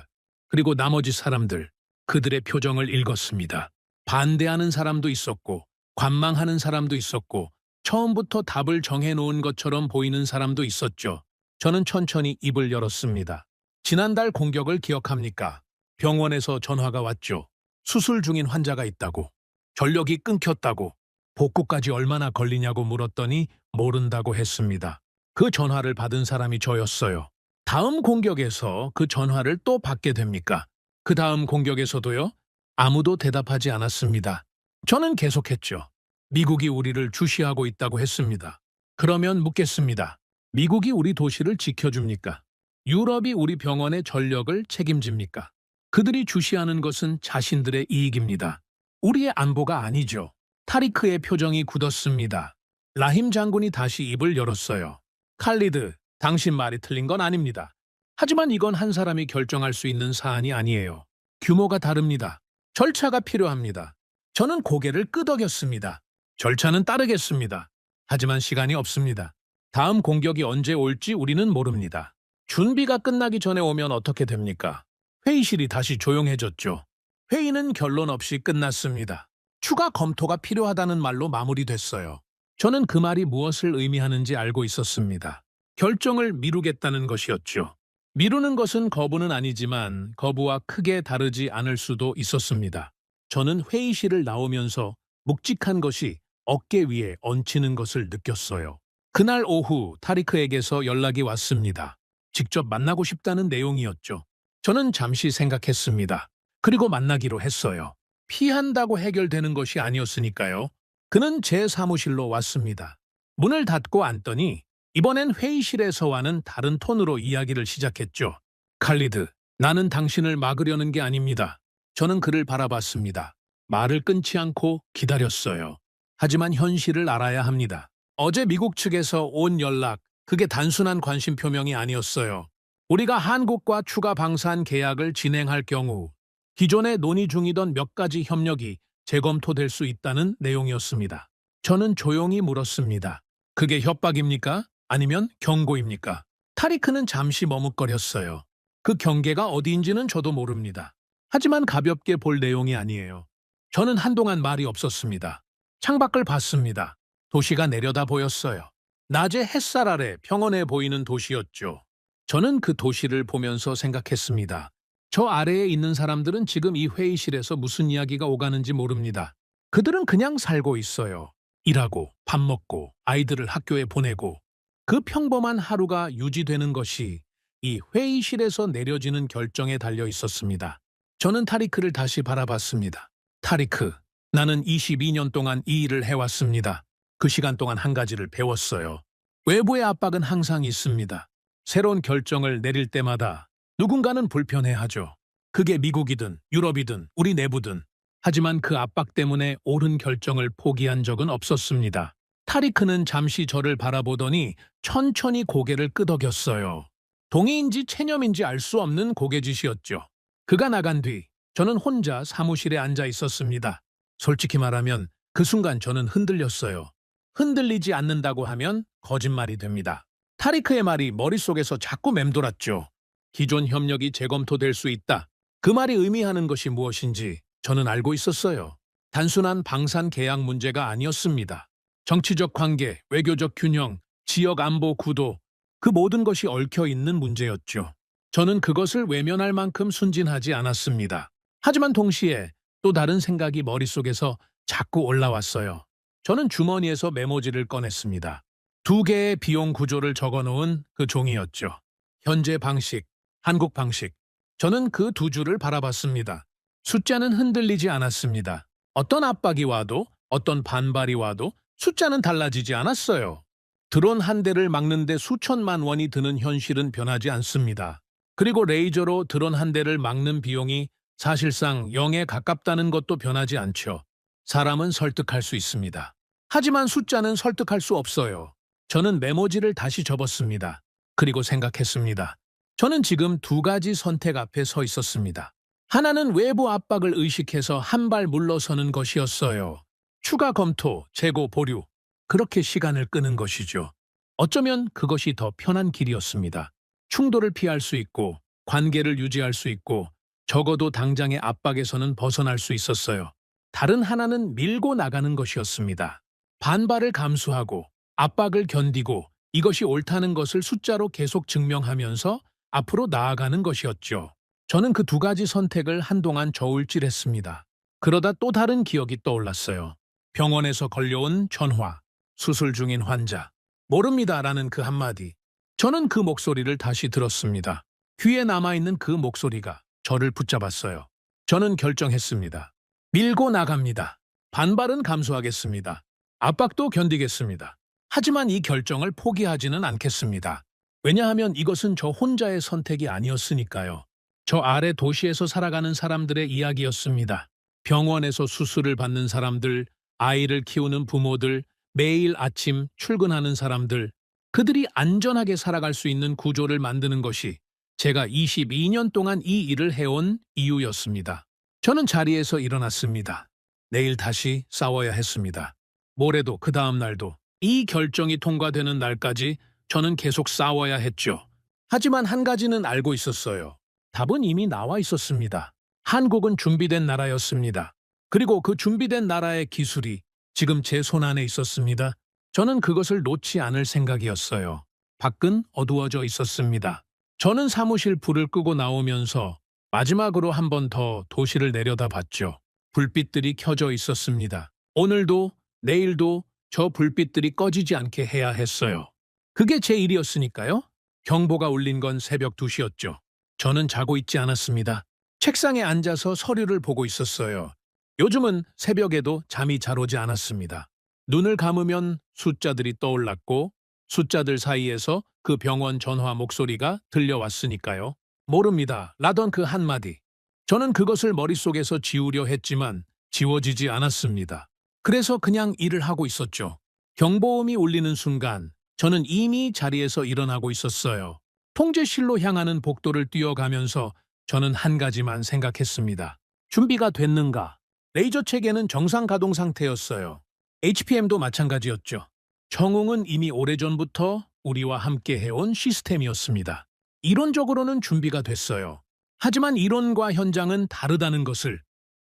그리고 나머지 사람들, 그들의 표정을 읽었습니다. 반대하는 사람도 있었고, 관망하는 사람도 있었고, 처음부터 답을 정해놓은 것처럼 보이는 사람도 있었죠. 저는 천천히 입을 열었습니다. 지난달 공격을 기억합니까? 병원에서 전화가 왔죠. 수술 중인 환자가 있다고. 전력이 끊겼다고. 복구까지 얼마나 걸리냐고 물었더니 모른다고 했습니다. 그 전화를 받은 사람이 저였어요. 다음 공격에서 그 전화를 또 받게 됩니까? 그 다음 공격에서도요? 아무도 대답하지 않았습니다. 저는 계속했죠. 미국이 우리를 주시하고 있다고 했습니다. 그러면 묻겠습니다. 미국이 우리 도시를 지켜줍니까? 유럽이 우리 병원의 전력을 책임집니까? 그들이 주시하는 것은 자신들의 이익입니다. 우리의 안보가 아니죠. 타리크의 표정이 굳었습니다. 라힘 장군이 다시 입을 열었어요. 칼리드, 당신 말이 틀린 건 아닙니다. 하지만 이건 한 사람이 결정할 수 있는 사안이 아니에요. 규모가 다릅니다. 절차가 필요합니다. 저는 고개를 끄덕였습니다. 절차는 따르겠습니다. 하지만 시간이 없습니다. 다음 공격이 언제 올지 우리는 모릅니다. 준비가 끝나기 전에 오면 어떻게 됩니까? 회의실이 다시 조용해졌죠. 회의는 결론 없이 끝났습니다. 추가 검토가 필요하다는 말로 마무리됐어요. 저는 그 말이 무엇을 의미하는지 알고 있었습니다. 결정을 미루겠다는 것이었죠. 미루는 것은 거부는 아니지만 거부와 크게 다르지 않을 수도 있었습니다. 저는 회의실을 나오면서 묵직한 것이 어깨 위에 얹히는 것을 느꼈어요. 그날 오후 타리크에게서 연락이 왔습니다. 직접 만나고 싶다는 내용이었죠. 저는 잠시 생각했습니다. 그리고 만나기로 했어요. 피한다고 해결되는 것이 아니었으니까요. 그는 제 사무실로 왔습니다. 문을 닫고 앉더니 이번엔 회의실에서와는 다른 톤으로 이야기를 시작했죠. 칼리드, 나는 당신을 막으려는 게 아닙니다. 저는 그를 바라봤습니다. 말을 끊지 않고 기다렸어요. 하지만 현실을 알아야 합니다. 어제 미국 측에서 온 연락, 그게 단순한 관심 표명이 아니었어요. 우리가 한국과 추가 방산 계약을 진행할 경우 기존에 논의 중이던 몇 가지 협력이 재검토될 수 있다는 내용이었습니다. 저는 조용히 물었습니다. 그게 협박입니까? 아니면 경고입니까? 타리크는 잠시 머뭇거렸어요. 그 경계가 어디인지는 저도 모릅니다. 하지만 가볍게 볼 내용이 아니에요. 저는 한동안 말이 없었습니다. 창밖을 봤습니다. 도시가 내려다 보였어요. 낮에 햇살 아래 평온해 보이는 도시였죠. 저는 그 도시를 보면서 생각했습니다. 저 아래에 있는 사람들은 지금 이 회의실에서 무슨 이야기가 오가는지 모릅니다. 그들은 그냥 살고 있어요. 일하고, 밥 먹고, 아이들을 학교에 보내고, 그 평범한 하루가 유지되는 것이 이 회의실에서 내려지는 결정에 달려 있었습니다. 저는 타리크를 다시 바라봤습니다. 타리크, 나는 22년 동안 이 일을 해왔습니다. 그 시간 동안 한 가지를 배웠어요. 외부의 압박은 항상 있습니다. 새로운 결정을 내릴 때마다 누군가는 불편해하죠. 그게 미국이든 유럽이든 우리 내부든. 하지만 그 압박 때문에 옳은 결정을 포기한 적은 없었습니다. 타리크는 잠시 저를 바라보더니 천천히 고개를 끄덕였어요. 동의인지 체념인지 알 수 없는 고개짓이었죠. 그가 나간 뒤 저는 혼자 사무실에 앉아 있었습니다. 솔직히 말하면 그 순간 저는 흔들렸어요. 흔들리지 않는다고 하면 거짓말이 됩니다. 타리크의 말이 머릿속에서 자꾸 맴돌았죠. 기존 협력이 재검토될 수 있다. 그 말이 의미하는 것이 무엇인지 저는 알고 있었어요. 단순한 방산 계약 문제가 아니었습니다. 정치적 관계, 외교적 균형, 지역 안보 구도, 그 모든 것이 얽혀 있는 문제였죠. 저는 그것을 외면할 만큼 순진하지 않았습니다. 하지만 동시에 또 다른 생각이 머릿속에서 자꾸 올라왔어요. 저는 주머니에서 메모지를 꺼냈습니다. 2개의 비용 구조를 적어놓은 그 종이였죠. 현재 방식, 한국 방식. 저는 그 2줄을 바라봤습니다. 숫자는 흔들리지 않았습니다. 어떤 압박이 와도, 어떤 반발이 와도 숫자는 달라지지 않았어요. 드론 한 대를 막는데 수천만 원이 드는 현실은 변하지 않습니다. 그리고 레이저로 드론 한 대를 막는 비용이 사실상 0에 가깝다는 것도 변하지 않죠. 사람은 설득할 수 있습니다. 하지만 숫자는 설득할 수 없어요. 저는 메모지를 다시 접었습니다. 그리고 생각했습니다. 저는 지금 2가지 선택 앞에 서 있었습니다. 하나는 외부 압박을 의식해서 한 발 물러서는 것이었어요. 추가 검토, 재고 보류. 그렇게 시간을 끄는 것이죠. 어쩌면 그것이 더 편한 길이었습니다. 충돌을 피할 수 있고, 관계를 유지할 수 있고, 적어도 당장의 압박에서는 벗어날 수 있었어요. 다른 하나는 밀고 나가는 것이었습니다. 반발을 감수하고, 압박을 견디고, 이것이 옳다는 것을 숫자로 계속 증명하면서 앞으로 나아가는 것이었죠. 저는 그 2가지 선택을 한동안 저울질했습니다. 그러다 또 다른 기억이 떠올랐어요. 병원에서 걸려온 전화, 수술 중인 환자, 모릅니다라는 그 한마디. 저는 그 목소리를 다시 들었습니다. 귀에 남아있는 그 목소리가 저를 붙잡았어요. 저는 결정했습니다. 밀고 나갑니다. 반발은 감수하겠습니다. 압박도 견디겠습니다. 하지만 이 결정을 포기하지는 않겠습니다. 왜냐하면 이것은 저 혼자의 선택이 아니었으니까요. 저 아래 도시에서 살아가는 사람들의 이야기였습니다. 병원에서 수술을 받는 사람들, 아이를 키우는 부모들, 매일 아침 출근하는 사람들, 그들이 안전하게 살아갈 수 있는 구조를 만드는 것이 제가 22년 동안 이 일을 해온 이유였습니다. 저는 자리에서 일어났습니다. 내일 다시 싸워야 했습니다. 모레도 그 다음 날도 이 결정이 통과되는 날까지 저는 계속 싸워야 했죠. 하지만 한 가지는 알고 있었어요. 답은 이미 나와 있었습니다. 한국은 준비된 나라였습니다. 그리고 그 준비된 나라의 기술이 지금 제 손 안에 있었습니다. 저는 그것을 놓지 않을 생각이었어요. 밖은 어두워져 있었습니다. 저는 사무실 불을 끄고 나오면서 마지막으로 한 번 더 도시를 내려다봤죠. 불빛들이 켜져 있었습니다. 오늘도 내일도 저 불빛들이 꺼지지 않게 해야 했어요. 그게 제 일이었으니까요. 경보가 울린 건 새벽 2시였죠. 저는 자고 있지 않았습니다. 책상에 앉아서 서류를 보고 있었어요. 요즘은 새벽에도 잠이 잘 오지 않았습니다. 눈을 감으면 숫자들이 떠올랐고 숫자들 사이에서 그 병원 전화 목소리가 들려왔으니까요. 모릅니다. 라던 그 한마디. 저는 그것을 머릿속에서 지우려 했지만 지워지지 않았습니다. 그래서 그냥 일을 하고 있었죠. 경보음이 울리는 순간 저는 이미 자리에서 일어나고 있었어요. 통제실로 향하는 복도를 뛰어가면서 저는 한 가지만 생각했습니다. 준비가 됐는가? 레이저 체계는 정상 가동 상태였어요. HPM도 마찬가지였죠. 청웅은 이미 오래전부터 우리와 함께 해온 시스템이었습니다. 이론적으로는 준비가 됐어요. 하지만 이론과 현장은 다르다는 것을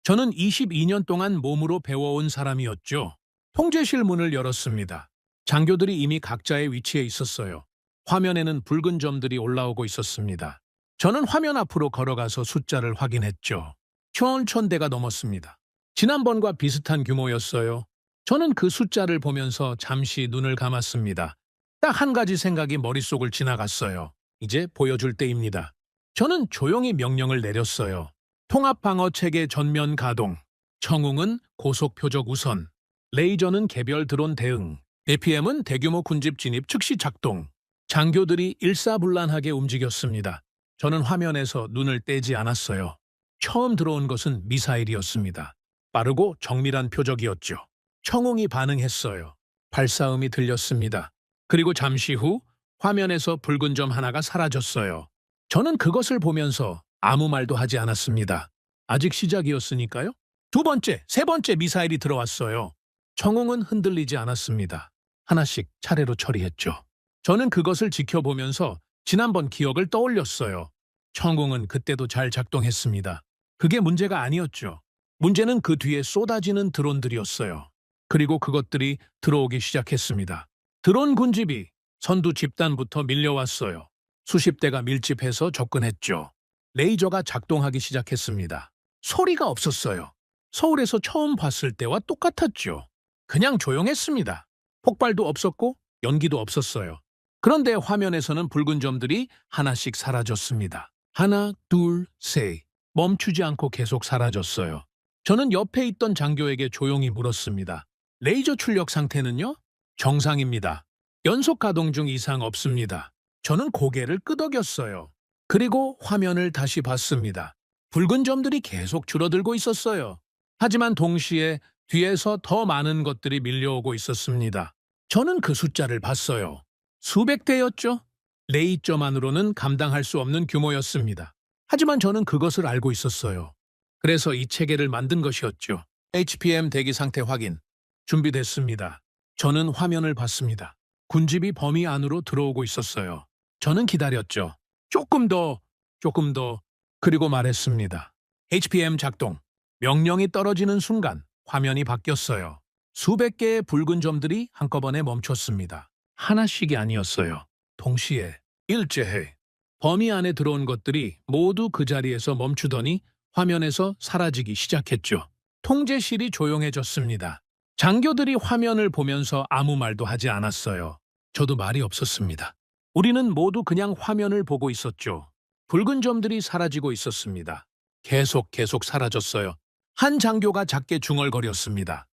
저는 22년 동안 몸으로 배워온 사람이었죠. 통제실 문을 열었습니다. 장교들이 이미 각자의 위치에 있었어요. 화면에는 붉은 점들이 올라오고 있었습니다. 저는 화면 앞으로 걸어가서 숫자를 확인했죠. 1,000대가 넘었습니다. 지난번과 비슷한 규모였어요. 저는 그 숫자를 보면서 잠시 눈을 감았습니다. 딱 한 가지 생각이 머릿속을 지나갔어요. 이제 보여줄 때입니다. 저는 조용히 명령을 내렸어요. 통합방어 체계 전면 가동. 청웅은 고속 표적 우선. 레이저는 개별 드론 대응. APM은 대규모 군집 진입 즉시 작동. 장교들이 일사불란하게 움직였습니다. 저는 화면에서 눈을 떼지 않았어요. 처음 들어온 것은 미사일이었습니다. 빠르고 정밀한 표적이었죠. 청웅이 반응했어요. 발사음이 들렸습니다. 그리고 잠시 후 화면에서 붉은 점 하나가 사라졌어요. 저는 그것을 보면서 아무 말도 하지 않았습니다. 아직 시작이었으니까요. 두 번째, 세 번째 미사일이 들어왔어요. 청웅은 흔들리지 않았습니다. 하나씩 차례로 처리했죠. 저는 그것을 지켜보면서 지난번 기억을 떠올렸어요. 청웅은 그때도 잘 작동했습니다. 그게 문제가 아니었죠. 문제는 그 뒤에 쏟아지는 드론들이었어요. 그리고 그것들이 들어오기 시작했습니다. 드론 군집이 선두 집단부터 밀려왔어요. 수십 대가 밀집해서 접근했죠. 레이저가 작동하기 시작했습니다. 소리가 없었어요. 서울에서 처음 봤을 때와 똑같았죠. 그냥 조용했습니다. 폭발도 없었고 연기도 없었어요. 그런데 화면에서는 붉은 점들이 하나씩 사라졌습니다. 하나, 둘, 셋. 멈추지 않고 계속 사라졌어요. 저는 옆에 있던 장교에게 조용히 물었습니다. 레이저 출력 상태는요? 정상입니다. 연속 가동 중 이상 없습니다. 저는 고개를 끄덕였어요. 그리고 화면을 다시 봤습니다. 붉은 점들이 계속 줄어들고 있었어요. 하지만 동시에 뒤에서 더 많은 것들이 밀려오고 있었습니다. 저는 그 숫자를 봤어요. 수백 대였죠? 레이저만으로는 감당할 수 없는 규모였습니다. 하지만 저는 그것을 알고 있었어요. 그래서 이 체계를 만든 것이었죠. HPM 대기 상태 확인. 준비됐습니다. 저는 화면을 봤습니다. 군집이 범위 안으로 들어오고 있었어요. 저는 기다렸죠. 조금 더, 그리고 말했습니다. HPM 작동. 명령이 떨어지는 순간 화면이 바뀌었어요. 수백 개의 붉은 점들이 한꺼번에 멈췄습니다. 하나씩이 아니었어요. 동시에, 일제해. 범위 안에 들어온 것들이 모두 그 자리에서 멈추더니 화면에서 사라지기 시작했죠. 통제실이 조용해졌습니다. 장교들이 화면을 보면서 아무 말도 하지 않았어요. 저도 말이 없었습니다. 우리는 모두 그냥 화면을 보고 있었죠. 붉은 점들이 사라지고 있었습니다. 계속 사라졌어요. 한 장교가 작게 중얼거렸습니다.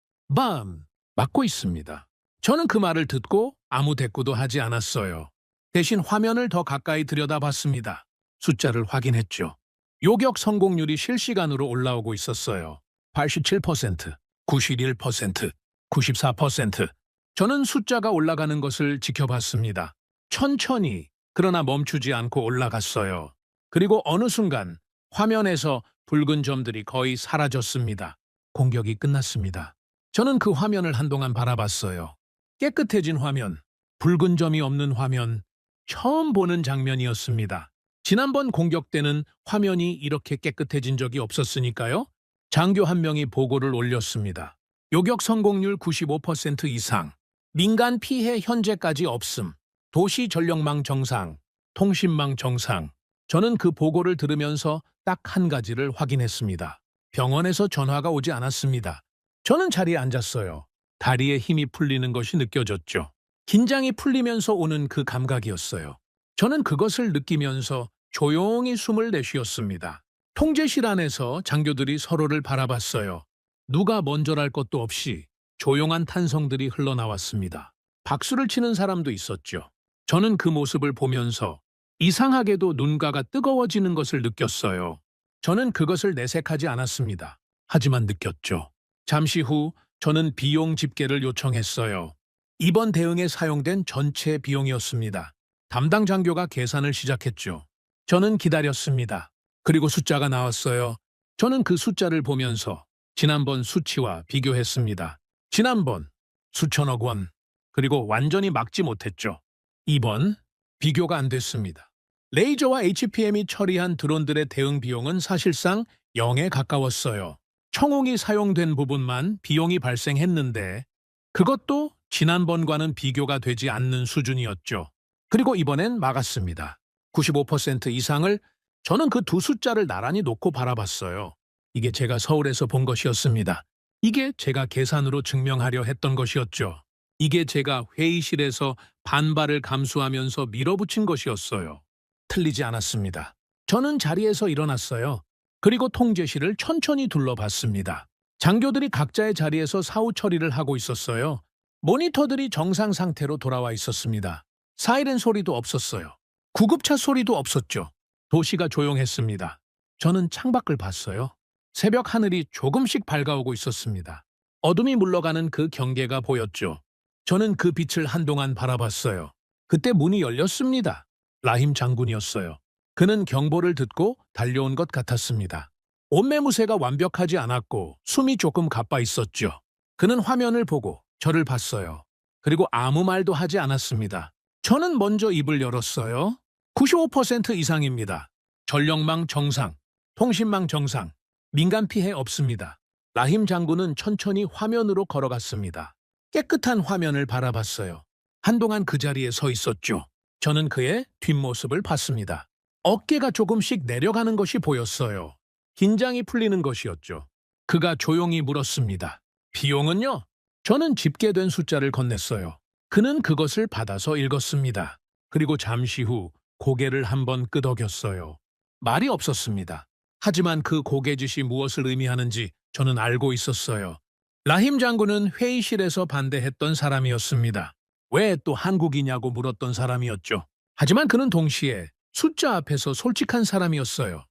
막고 있습니다. 저는 그 말을 듣고 아무 대꾸도 하지 않았어요. 대신 화면을 더 가까이 들여다봤습니다. 숫자를 확인했죠. 요격 성공률이 실시간으로 올라오고 있었어요. 87%, 91%, 94%. 저는 숫자가 올라가는 것을 지켜봤습니다. 천천히, 그러나 멈추지 않고 올라갔어요. 그리고 어느 순간 화면에서 붉은 점들이 거의 사라졌습니다. 공격이 끝났습니다. 저는 그 화면을 한동안 바라봤어요. 깨끗해진 화면, 붉은 점이 없는 화면, 처음 보는 장면이었습니다. 지난번 공격 때는 화면이 이렇게 깨끗해진 적이 없었으니까요. 장교 한 명이 보고를 올렸습니다. 요격 성공률 95% 이상, 민간 피해 현재까지 없음, 도시 전력망 정상, 통신망 정상. 저는 그 보고를 들으면서 딱 한 가지를 확인했습니다. 병원에서 전화가 오지 않았습니다. 저는 자리에 앉았어요. 다리에 힘이 풀리는 것이 느껴졌죠. 긴장이 풀리면서 오는 그 감각이었어요. 저는 그것을 느끼면서 조용히 숨을 내쉬었습니다. 통제실 안에서 장교들이 서로를 바라봤어요. 누가 먼저랄 것도 없이 조용한 탄성들이 흘러나왔습니다. 박수를 치는 사람도 있었죠. 저는 그 모습을 보면서 이상하게도 눈가가 뜨거워지는 것을 느꼈어요. 저는 그것을 내색하지 않았습니다. 하지만 느꼈죠. 잠시 후 저는 비용 집계를 요청했어요. 이번 대응에 사용된 전체 비용이었습니다. 담당 장교가 계산을 시작했죠. 저는 기다렸습니다. 그리고 숫자가 나왔어요. 저는 그 숫자를 보면서 지난번 수치와 비교했습니다. 지난번 수천억 원, 그리고 완전히 막지 못했죠. 이번 비교가 안 됐습니다. 레이저와 HPM이 처리한 드론들의 대응 비용은 사실상 0에 가까웠어요. 청홍이 사용된 부분만 비용이 발생했는데 그것도 지난번과는 비교가 되지 않는 수준이었죠. 그리고 이번엔 막았습니다. 95% 이상을. 저는 그 두 숫자를 나란히 놓고 바라봤어요. 이게 제가 서울에서 본 것이었습니다. 이게 제가 계산으로 증명하려 했던 것이었죠. 이게 제가 회의실에서 반발을 감수하면서 밀어붙인 것이었어요. 틀리지 않았습니다. 저는 자리에서 일어났어요. 그리고 통제실을 천천히 둘러봤습니다. 장교들이 각자의 자리에서 사후 처리를 하고 있었어요. 모니터들이 정상 상태로 돌아와 있었습니다. 사이렌 소리도 없었어요. 구급차 소리도 없었죠. 도시가 조용했습니다. 저는 창밖을 봤어요. 새벽 하늘이 조금씩 밝아오고 있었습니다. 어둠이 물러가는 그 경계가 보였죠. 저는 그 빛을 한동안 바라봤어요. 그때 문이 열렸습니다. 라힘 장군이었어요. 그는 경보를 듣고 달려온 것 같았습니다. 옷매무새가 완벽하지 않았고 숨이 조금 가빠 있었죠. 그는 화면을 보고 저를 봤어요. 그리고 아무 말도 하지 않았습니다. 저는 먼저 입을 열었어요. 95% 이상입니다. 전력망 정상, 통신망 정상, 민간 피해 없습니다. 라힘 장군은 천천히 화면으로 걸어갔습니다. 깨끗한 화면을 바라봤어요. 한동안 그 자리에 서 있었죠. 저는 그의 뒷모습을 봤습니다. 어깨가 조금씩 내려가는 것이 보였어요. 긴장이 풀리는 것이었죠. 그가 조용히 물었습니다. 비용은요? 저는 집계된 숫자를 건넸어요. 그는 그것을 받아서 읽었습니다. 그리고 잠시 후 고개를 한번 끄덕였어요. 말이 없었습니다. 하지만 그 고개짓이 무엇을 의미하는지 저는 알고 있었어요. 라힘 장군은 회의실에서 반대했던 사람이었습니다. 왜 또 한국이냐고 물었던 사람이었죠. 하지만 그는 동시에 숫자 앞에서 솔직한 사람이었어요.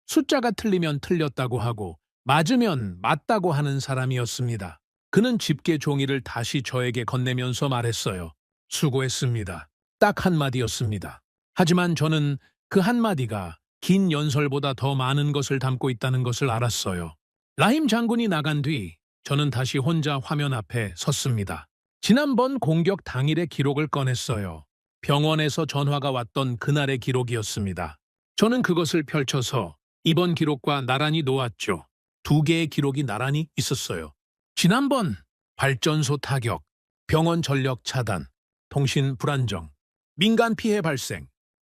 숫자가 틀리면 틀렸다고 하고 맞으면 맞다고 하는 사람이었습니다. 그는 집계 종이를 다시 저에게 건네면서 말했어요. 수고했습니다. 딱 한마디였습니다. 하지만 저는 그 한마디가 긴 연설보다 더 많은 것을 담고 있다는 것을 알았어요. 라힘 장군이 나간 뒤 저는 다시 혼자 화면 앞에 섰습니다. 지난번 공격 당일의 기록을 꺼냈어요. 병원에서 전화가 왔던 그날의 기록이었습니다. 저는 그것을 펼쳐서 이번 기록과 나란히 놓았죠. 두 개의 기록이 나란히 있었어요. 지난번 발전소 타격, 병원 전력 차단, 통신 불안정, 민간 피해 발생.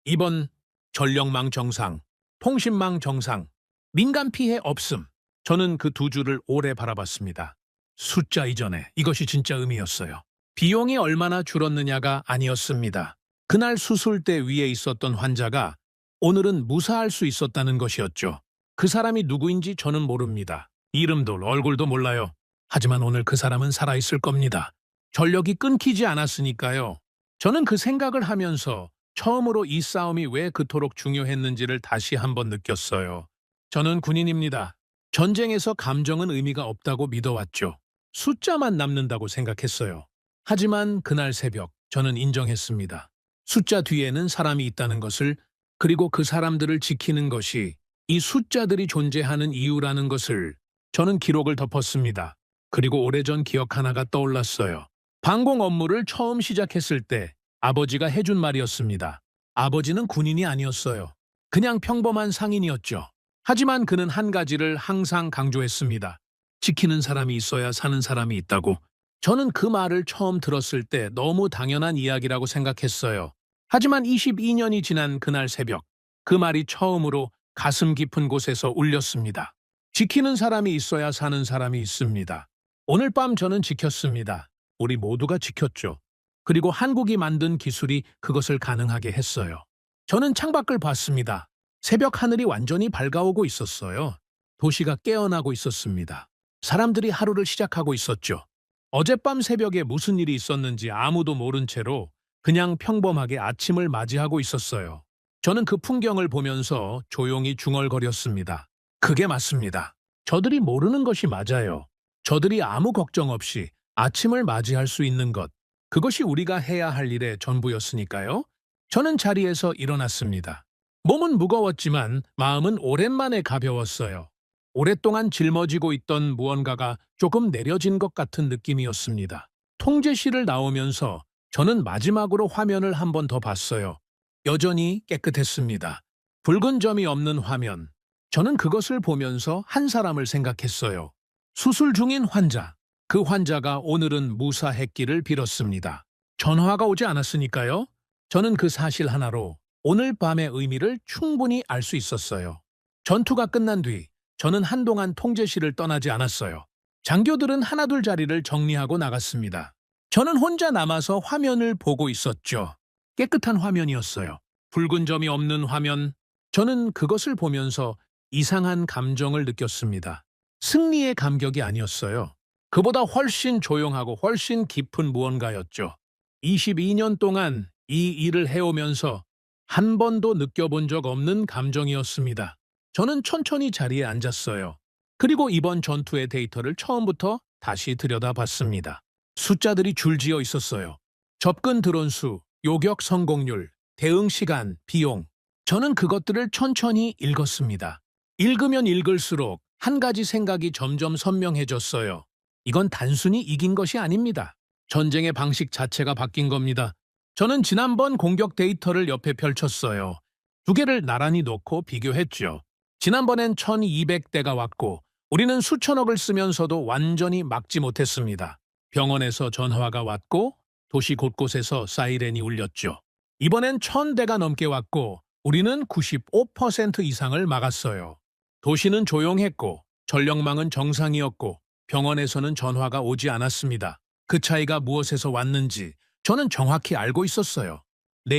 이번 전력망 정상, 통신망 정상, 민간 피해 없음. 저는 그 두 줄을 오래 바라봤습니다. 숫자 이전에 이것이 진짜 의미였어요. 비용이 얼마나 줄었느냐가 아니었습니다. 그날 수술대 위에 있었던 환자가 오늘은 무사할 수 있었다는 것이었죠. 그 사람이 누구인지 저는 모릅니다. 이름도 얼굴도 몰라요. 하지만 오늘 그 사람은 살아있을 겁니다. 전력이 끊기지 않았으니까요. 저는 그 생각을 하면서 처음으로 이 싸움이 왜 그토록 중요했는지를 다시 한번 느꼈어요. 저는 군인입니다. 전쟁에서 감정은 의미가 없다고 믿어왔죠. 숫자만 남는다고 생각했어요. 하지만 그날 새벽 저는 인정했습니다. 숫자 뒤에는 사람이 있다는 것을, 그리고 그 사람들을 지키는 것이 이 숫자들이 존재하는 이유라는 것을. 저는 기록을 덮었습니다. 그리고 오래전 기억 하나가 떠올랐어요. 방공 업무를 처음 시작했을 때 아버지가 해준 말이었습니다. 아버지는 군인이 아니었어요. 그냥 평범한 상인이었죠. 하지만 그는 한 가지를 항상 강조했습니다. 지키는 사람이 있어야 사는 사람이 있다고. 저는 그 말을 처음 들었을 때 너무 당연한 이야기라고 생각했어요. 하지만 22년이 지난 그날 새벽, 그 말이 처음으로 가슴 깊은 곳에서 울렸습니다. 지키는 사람이 있어야 사는 사람이 있습니다. 오늘 밤 저는 지켰습니다. 우리 모두가 지켰죠. 그리고 한국이 만든 기술이 그것을 가능하게 했어요. 저는 창밖을 봤습니다. 새벽 하늘이 완전히 밝아오고 있었어요. 도시가 깨어나고 있었습니다. 사람들이 하루를 시작하고 있었죠. 어젯밤 새벽에 무슨 일이 있었는지 아무도 모른 채로 그냥 평범하게 아침을 맞이하고 있었어요. 저는 그 풍경을 보면서 조용히 중얼거렸습니다. 그게 맞습니다. 저들이 모르는 것이 맞아요. 저들이 아무 걱정 없이 아침을 맞이할 수 있는 것, 그것이 우리가 해야 할 일의 전부였으니까요. 저는 자리에서 일어났습니다. 몸은 무거웠지만 마음은 오랜만에 가벼웠어요. 오랫동안 짊어지고 있던 무언가가 조금 내려진 것 같은 느낌이었습니다. 통제실을 나오면서 저는 마지막으로 화면을 한 번 더 봤어요. 여전히 깨끗했습니다. 붉은 점이 없는 화면. 저는 그것을 보면서 한 사람을 생각했어요. 수술 중인 환자. 그 환자가 오늘은 무사했기를 빌었습니다. 전화가 오지 않았으니까요. 저는 그 사실 하나로 오늘 밤의 의미를 충분히 알 수 있었어요. 전투가 끝난 뒤 저는 한동안 통제실을 떠나지 않았어요. 장교들은 하나둘 자리를 정리하고 나갔습니다. 저는 혼자 남아서 화면을 보고 있었죠. 깨끗한 화면이었어요. 붉은 점이 없는 화면. 저는 그것을 보면서 이상한 감정을 느꼈습니다. 승리의 감격이 아니었어요. 그보다 훨씬 조용하고 훨씬 깊은 무언가였죠. 22년 동안 이 일을 해오면서 한 번도 느껴본 적 없는 감정이었습니다. 저는 천천히 자리에 앉았어요. 그리고 이번 전투의 데이터를 처음부터 다시 들여다봤습니다. 숫자들이 줄지어 있었어요. 접근 드론 수, 요격 성공률, 대응 시간, 비용. 저는 그것들을 천천히 읽었습니다. 읽으면 읽을수록 한 가지 생각이 점점 선명해졌어요. 이건 단순히 이긴 것이 아닙니다. 전쟁의 방식 자체가 바뀐 겁니다. 저는 지난번 공격 데이터를 옆에 펼쳤어요. 두 개를 나란히 놓고 비교했죠. 지난번엔 1200대가 왔고 우리는 수천억을 쓰면서도 완전히 막지 못했습니다. 병원에서 전화가 왔고 도시 곳곳에서 사이렌이 울렸죠. 이번엔 1000대가 넘게 왔고 우리는 95% 이상을 막았어요. 도시는 조용했고 전력망은 정상이었고 병원에서는 전화가 오지 않았습니다. 그 차이가 무엇에서 왔는지 저는 정확히 알고 있었어요.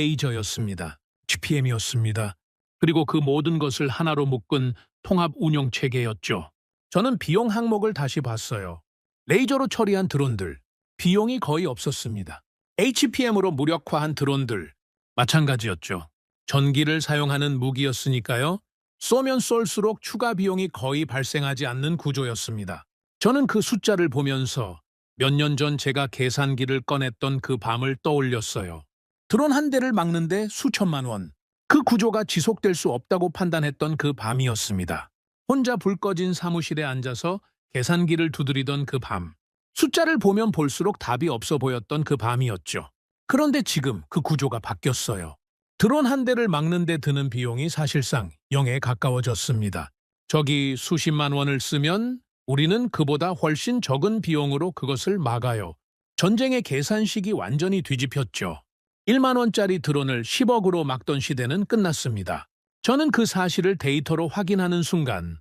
레이저였습니다. GPM이었습니다. 그리고 그 모든 것을 하나로 묶은 통합 운영 체계였죠. 저는 비용 항목을 다시 봤어요. 레이저로 처리한 드론들, 비용이 거의 없었습니다. HPM으로 무력화한 드론들, 마찬가지였죠. 전기를 사용하는 무기였으니까요. 쏘면 쏠수록 추가 비용이 거의 발생하지 않는 구조였습니다. 저는 그 숫자를 보면서 몇 년 전 제가 계산기를 꺼냈던 그 밤을 떠올렸어요. 드론 한 대를 막는데 수천만 원. 그 구조가 지속될 수 없다고 판단했던 그 밤이었습니다. 혼자 불 꺼진 사무실에 앉아서 계산기를 두드리던 그 밤. 숫자를 보면 볼수록 답이 없어 보였던 그 밤이었죠. 그런데 지금 그 구조가 바뀌었어요. 드론 한 대를 막는 데 드는 비용이 사실상 0에 가까워졌습니다. 적이 수십만 원을 쓰면 우리는 그보다 훨씬 적은 비용으로 그것을 막아요. 전쟁의 계산식이 완전히 뒤집혔죠. 1만 원짜리 드론을 10억으로 막던 시대는 끝났습니다. 저는 그 사실을 데이터로 확인하는 순간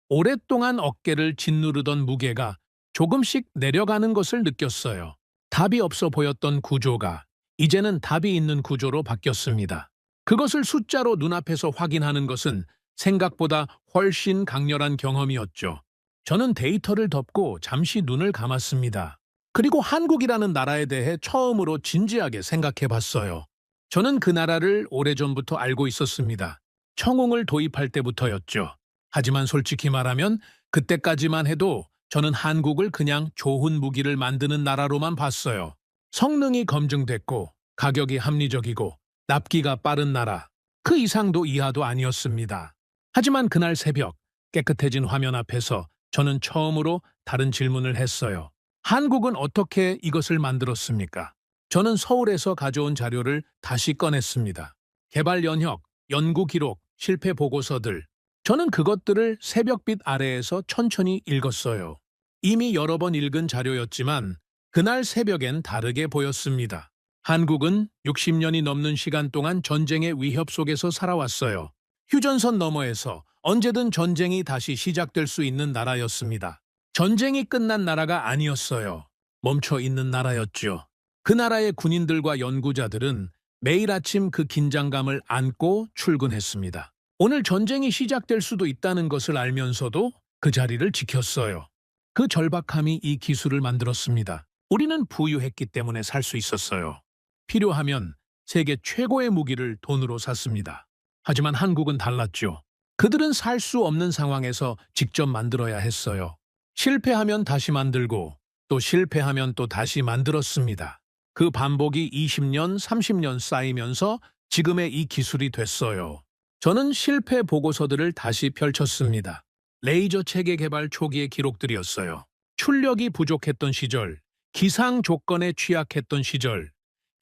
오랫동안 어깨를 짓누르던 무게가 조금씩 내려가는 것을 느꼈어요. 답이 없어 보였던 구조가 이제는 답이 있는 구조로 바뀌었습니다. 그것을 숫자로 눈앞에서 확인하는 것은 생각보다 훨씬 강렬한 경험이었죠. 저는 데이터를 덮고 잠시 눈을 감았습니다. 그리고 한국이라는 나라에 대해 처음으로 진지하게 생각해 봤어요. 저는 그 나라를 오래전부터 알고 있었습니다. 청웅을 도입할 때부터였죠. 하지만 솔직히 말하면 그때까지만 해도 저는 한국을 그냥 좋은 무기를 만드는 나라로만 봤어요. 성능이 검증됐고 가격이 합리적이고 납기가 빠른 나라. 그 이상도 이하도 아니었습니다. 하지만 그날 새벽 깨끗해진 화면 앞에서 저는 처음으로 다른 질문을 했어요. 한국은 어떻게 이것을 만들었습니까? 저는 서울에서 가져온 자료를 다시 꺼냈습니다. 개발 연혁, 연구 기록, 실패 보고서들. 저는 그것들을 새벽빛 아래에서 천천히 읽었어요. 이미 여러 번 읽은 자료였지만 그날 새벽엔 다르게 보였습니다. 한국은 60년이 넘는 시간 동안 전쟁의 위협 속에서 살아왔어요. 휴전선 너머에서 언제든 전쟁이 다시 시작될 수 있는 나라였습니다. 전쟁이 끝난 나라가 아니었어요. 멈춰 있는 나라였죠. 그 나라의 군인들과 연구자들은 매일 아침 그 긴장감을 안고 출근했습니다. 오늘 전쟁이 시작될 수도 있다는 것을 알면서도 그 자리를 지켰어요. 그 절박함이 이 기술을 만들었습니다. 우리는 부유했기 때문에 살 수 있었어요. 필요하면 세계 최고의 무기를 돈으로 샀습니다. 하지만 한국은 달랐죠. 그들은 살 수 없는 상황에서 직접 만들어야 했어요. 실패하면 다시 만들고 또 실패하면 또 다시 만들었습니다. 그 반복이 20년, 30년 쌓이면서 지금의 이 기술이 됐어요. 저는 실패 보고서들을 다시 펼쳤습니다. 레이저 체계 개발 초기의 기록들이었어요. 출력이 부족했던 시절, 기상 조건에 취약했던 시절,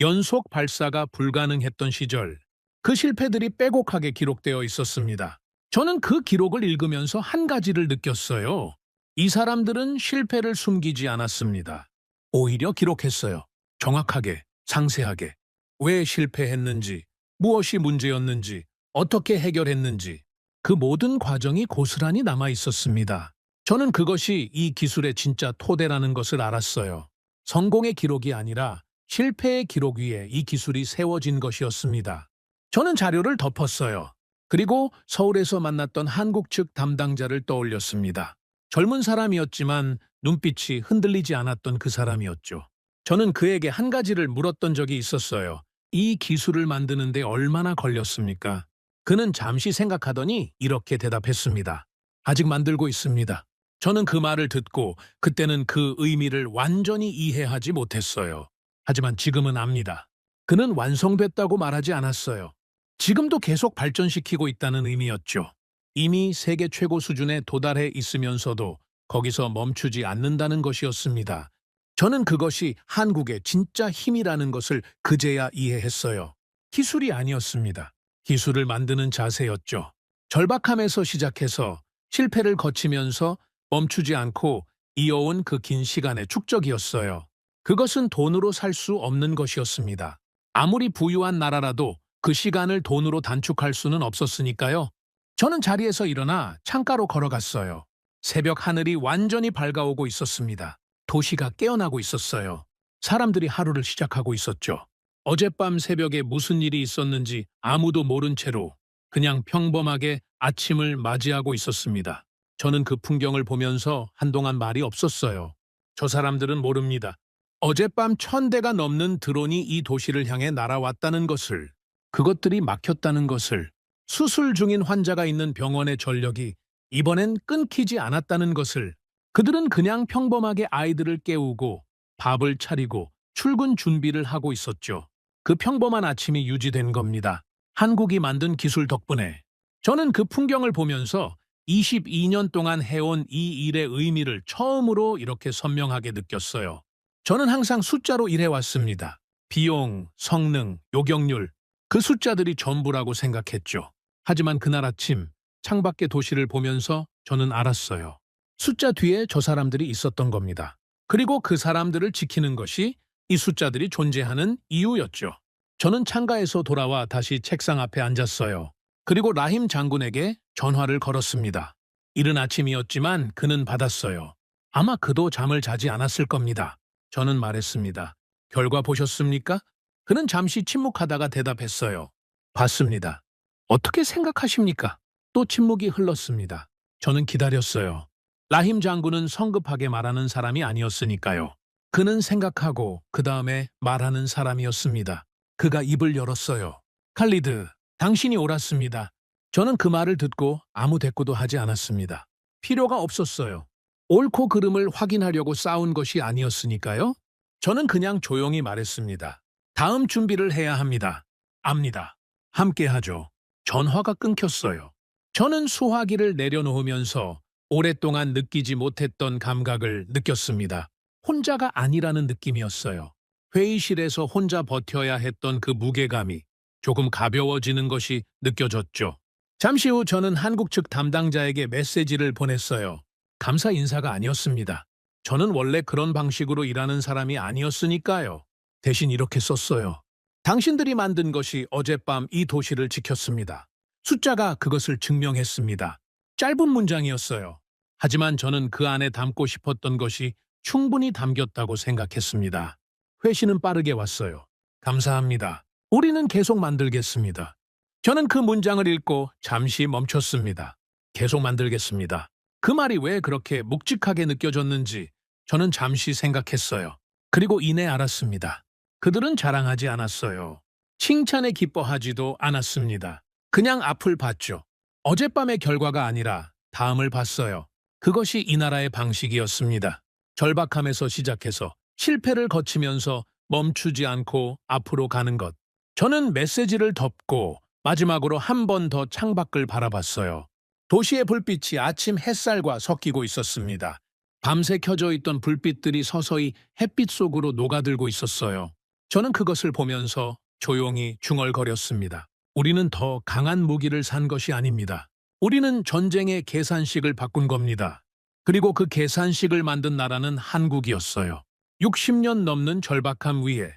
연속 발사가 불가능했던 시절, 그 실패들이 빼곡하게 기록되어 있었습니다. 저는 그 기록을 읽으면서 한 가지를 느꼈어요. 이 사람들은 실패를 숨기지 않았습니다. 오히려 기록했어요. 정확하게, 상세하게. 왜 실패했는지, 무엇이 문제였는지, 어떻게 해결했는지 그 모든 과정이 고스란히 남아 있었습니다. 저는 그것이 이 기술의 진짜 토대라는 것을 알았어요. 성공의 기록이 아니라 실패의 기록 위에 이 기술이 세워진 것이었습니다. 저는 자료를 덮었어요. 그리고 서울에서 만났던 한국 측 담당자를 떠올렸습니다. 젊은 사람이었지만 눈빛이 흔들리지 않았던 그 사람이었죠. 저는 그에게 한 가지를 물었던 적이 있었어요. 이 기술을 만드는데 얼마나 걸렸습니까? 그는 잠시 생각하더니 이렇게 대답했습니다. 아직 만들고 있습니다. 저는 그 말을 듣고 그때는 그 의미를 완전히 이해하지 못했어요. 하지만 지금은 압니다. 그는 완성됐다고 말하지 않았어요. 지금도 계속 발전시키고 있다는 의미였죠. 이미 세계 최고 수준에 도달해 있으면서도 거기서 멈추지 않는다는 것이었습니다. 저는 그것이 한국의 진짜 힘이라는 것을 그제야 이해했어요. 기술이 아니었습니다. 기술을 만드는 자세였죠. 절박함에서 시작해서 실패를 거치면서 멈추지 않고 이어온 그 긴 시간의 축적이었어요. 그것은 돈으로 살 수 없는 것이었습니다. 아무리 부유한 나라라도 그 시간을 돈으로 단축할 수는 없었으니까요. 저는 자리에서 일어나 창가로 걸어갔어요. 새벽 하늘이 완전히 밝아오고 있었습니다. 도시가 깨어나고 있었어요. 사람들이 하루를 시작하고 있었죠. 어젯밤 새벽에 무슨 일이 있었는지 아무도 모른 채로 그냥 평범하게 아침을 맞이하고 있었습니다. 저는 그 풍경을 보면서 한동안 말이 없었어요. 저 사람들은 모릅니다. 어젯밤 1000대가 넘는 드론이 이 도시를 향해 날아왔다는 것을, 그것들이 막혔다는 것을, 수술 중인 환자가 있는 병원의 전력이 이번엔 끊기지 않았다는 것을, 그들은 그냥 평범하게 아이들을 깨우고 밥을 차리고 출근 준비를 하고 있었죠. 그 평범한 아침이 유지된 겁니다. 한국이 만든 기술 덕분에. 저는 그 풍경을 보면서 22년 동안 해온 이 일의 의미를 처음으로 이렇게 선명하게 느꼈어요. 저는 항상 숫자로 일해왔습니다. 비용, 성능, 요격률, 그 숫자들이 전부라고 생각했죠. 하지만 그날 아침 창밖의 도시를 보면서 저는 알았어요. 숫자 뒤에 저 사람들이 있었던 겁니다. 그리고 그 사람들을 지키는 것이 이 숫자들이 존재하는 이유였죠. 저는 창가에서 돌아와 다시 책상 앞에 앉았어요. 그리고 라힘 장군에게 전화를 걸었습니다. 이른 아침이었지만 그는 받았어요. 아마 그도 잠을 자지 않았을 겁니다. 저는 말했습니다. 결과 보셨습니까? 그는 잠시 침묵하다가 대답했어요. 봤습니다. 어떻게 생각하십니까? 또 침묵이 흘렀습니다. 저는 기다렸어요. 라힘 장군은 성급하게 말하는 사람이 아니었으니까요. 그는 생각하고 그 다음에 말하는 사람이었습니다. 그가 입을 열었어요. 칼리드, 당신이 옳았습니다. 저는 그 말을 듣고 아무 대꾸도 하지 않았습니다. 필요가 없었어요. 옳고 그름을 확인하려고 싸운 것이 아니었으니까요. 저는 그냥 조용히 말했습니다. 다음 준비를 해야 합니다. 압니다. 함께 하죠. 전화가 끊겼어요. 저는 수화기를 내려놓으면서 오랫동안 느끼지 못했던 감각을 느꼈습니다. 혼자가 아니라는 느낌이었어요. 회의실에서 혼자 버텨야 했던 그 무게감이 조금 가벼워지는 것이 느껴졌죠. 잠시 후 저는 한국 측 담당자에게 메시지를 보냈어요. 감사 인사가 아니었습니다. 저는 원래 그런 방식으로 일하는 사람이 아니었으니까요. 대신 이렇게 썼어요. 당신들이 만든 것이 어젯밤 이 도시를 지켰습니다. 숫자가 그것을 증명했습니다. 짧은 문장이었어요. 하지만 저는 그 안에 담고 싶었던 것이 충분히 담겼다고 생각했습니다. 회신은 빠르게 왔어요. 감사합니다. 우리는 계속 만들겠습니다. 저는 그 문장을 읽고 잠시 멈췄습니다. 계속 만들겠습니다. 그 말이 왜 그렇게 묵직하게 느껴졌는지 저는 잠시 생각했어요. 그리고 이내 알았습니다. 그들은 자랑하지 않았어요. 칭찬에 기뻐하지도 않았습니다. 그냥 앞을 봤죠. 어젯밤의 결과가 아니라 다음을 봤어요. 그것이 이 나라의 방식이었습니다. 절박함에서 시작해서 실패를 거치면서 멈추지 않고 앞으로 가는 것. 저는 메시지를 덮고 마지막으로 한 번 더 창밖을 바라봤어요. 도시의 불빛이 아침 햇살과 섞이고 있었습니다. 밤새 켜져 있던 불빛들이 서서히 햇빛 속으로 녹아들고 있었어요. 저는 그것을 보면서 조용히 중얼거렸습니다. 우리는 더 강한 무기를 산 것이 아닙니다. 우리는 전쟁의 계산식을 바꾼 겁니다. 그리고 그 계산식을 만든 나라는 한국이었어요. 60년 넘는 절박함 위에,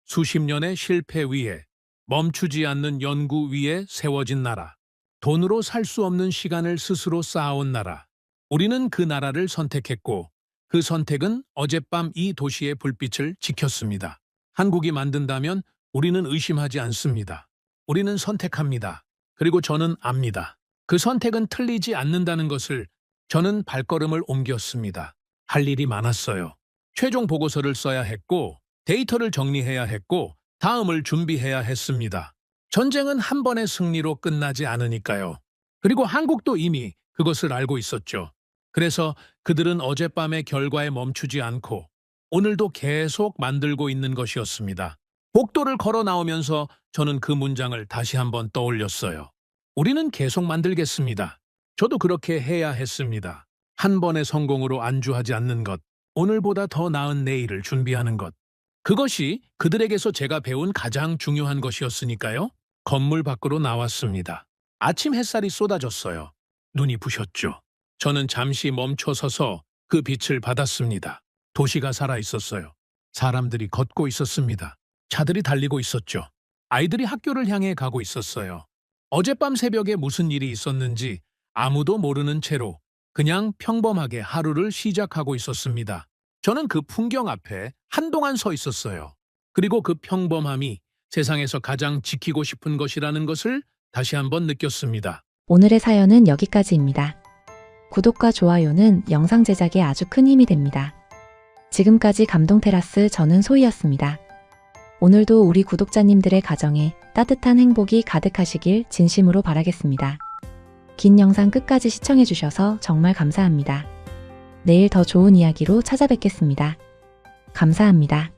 수십 년의 실패 위에, 멈추지 않는 연구 위에 세워진 나라. 돈으로 살 수 없는 시간을 스스로 쌓아온 나라. 우리는 그 나라를 선택했고 그 선택은 어젯밤 이 도시의 불빛을 지켰습니다. 한국이 만든다면 우리는 의심하지 않습니다. 우리는 선택합니다. 그리고 저는 압니다. 그 선택은 틀리지 않는다는 것을. 저는 발걸음을 옮겼습니다. 할 일이 많았어요. 최종 보고서를 써야 했고 데이터를 정리해야 했고 다음을 준비해야 했습니다. 전쟁은 한 번의 승리로 끝나지 않으니까요. 그리고 한국도 이미 그것을 알고 있었죠. 그래서 그들은 어젯밤의 결과에 멈추지 않고 오늘도 계속 만들고 있는 것이었습니다. 복도를 걸어 나오면서 저는 그 문장을 다시 한번 떠올렸어요. 우리는 계속 만들겠습니다. 저도 그렇게 해야 했습니다. 한 번의 성공으로 안주하지 않는 것, 오늘보다 더 나은 내일을 준비하는 것. 그것이 그들에게서 제가 배운 가장 중요한 것이었으니까요. 건물 밖으로 나왔습니다. 아침 햇살이 쏟아졌어요. 눈이 부셨죠. 저는 잠시 멈춰서서 그 빛을 받았습니다. 도시가 살아있었어요. 사람들이 걷고 있었습니다. 차들이 달리고 있었죠. 아이들이 학교를 향해 가고 있었어요. 어젯밤 새벽에 무슨 일이 있었는지 아무도 모르는 채로 그냥 평범하게 하루를 시작하고 있었습니다. 저는 그 풍경 앞에 한동안 서 있었어요. 그리고 그 평범함이 세상에서 가장 지키고 싶은 것이라는 것을 다시 한번 느꼈습니다. 오늘의 사연은 여기까지입니다. 구독과 좋아요는 영상 제작에 아주 큰 힘이 됩니다. 지금까지 감동테라스 저는 소희였습니다. 오늘도 우리 구독자님들의 가정에 따뜻한 행복이 가득하시길 진심으로 바라겠습니다. 긴 영상 끝까지 시청해주셔서 정말 감사합니다. 내일 더 좋은 이야기로 찾아뵙겠습니다. 감사합니다.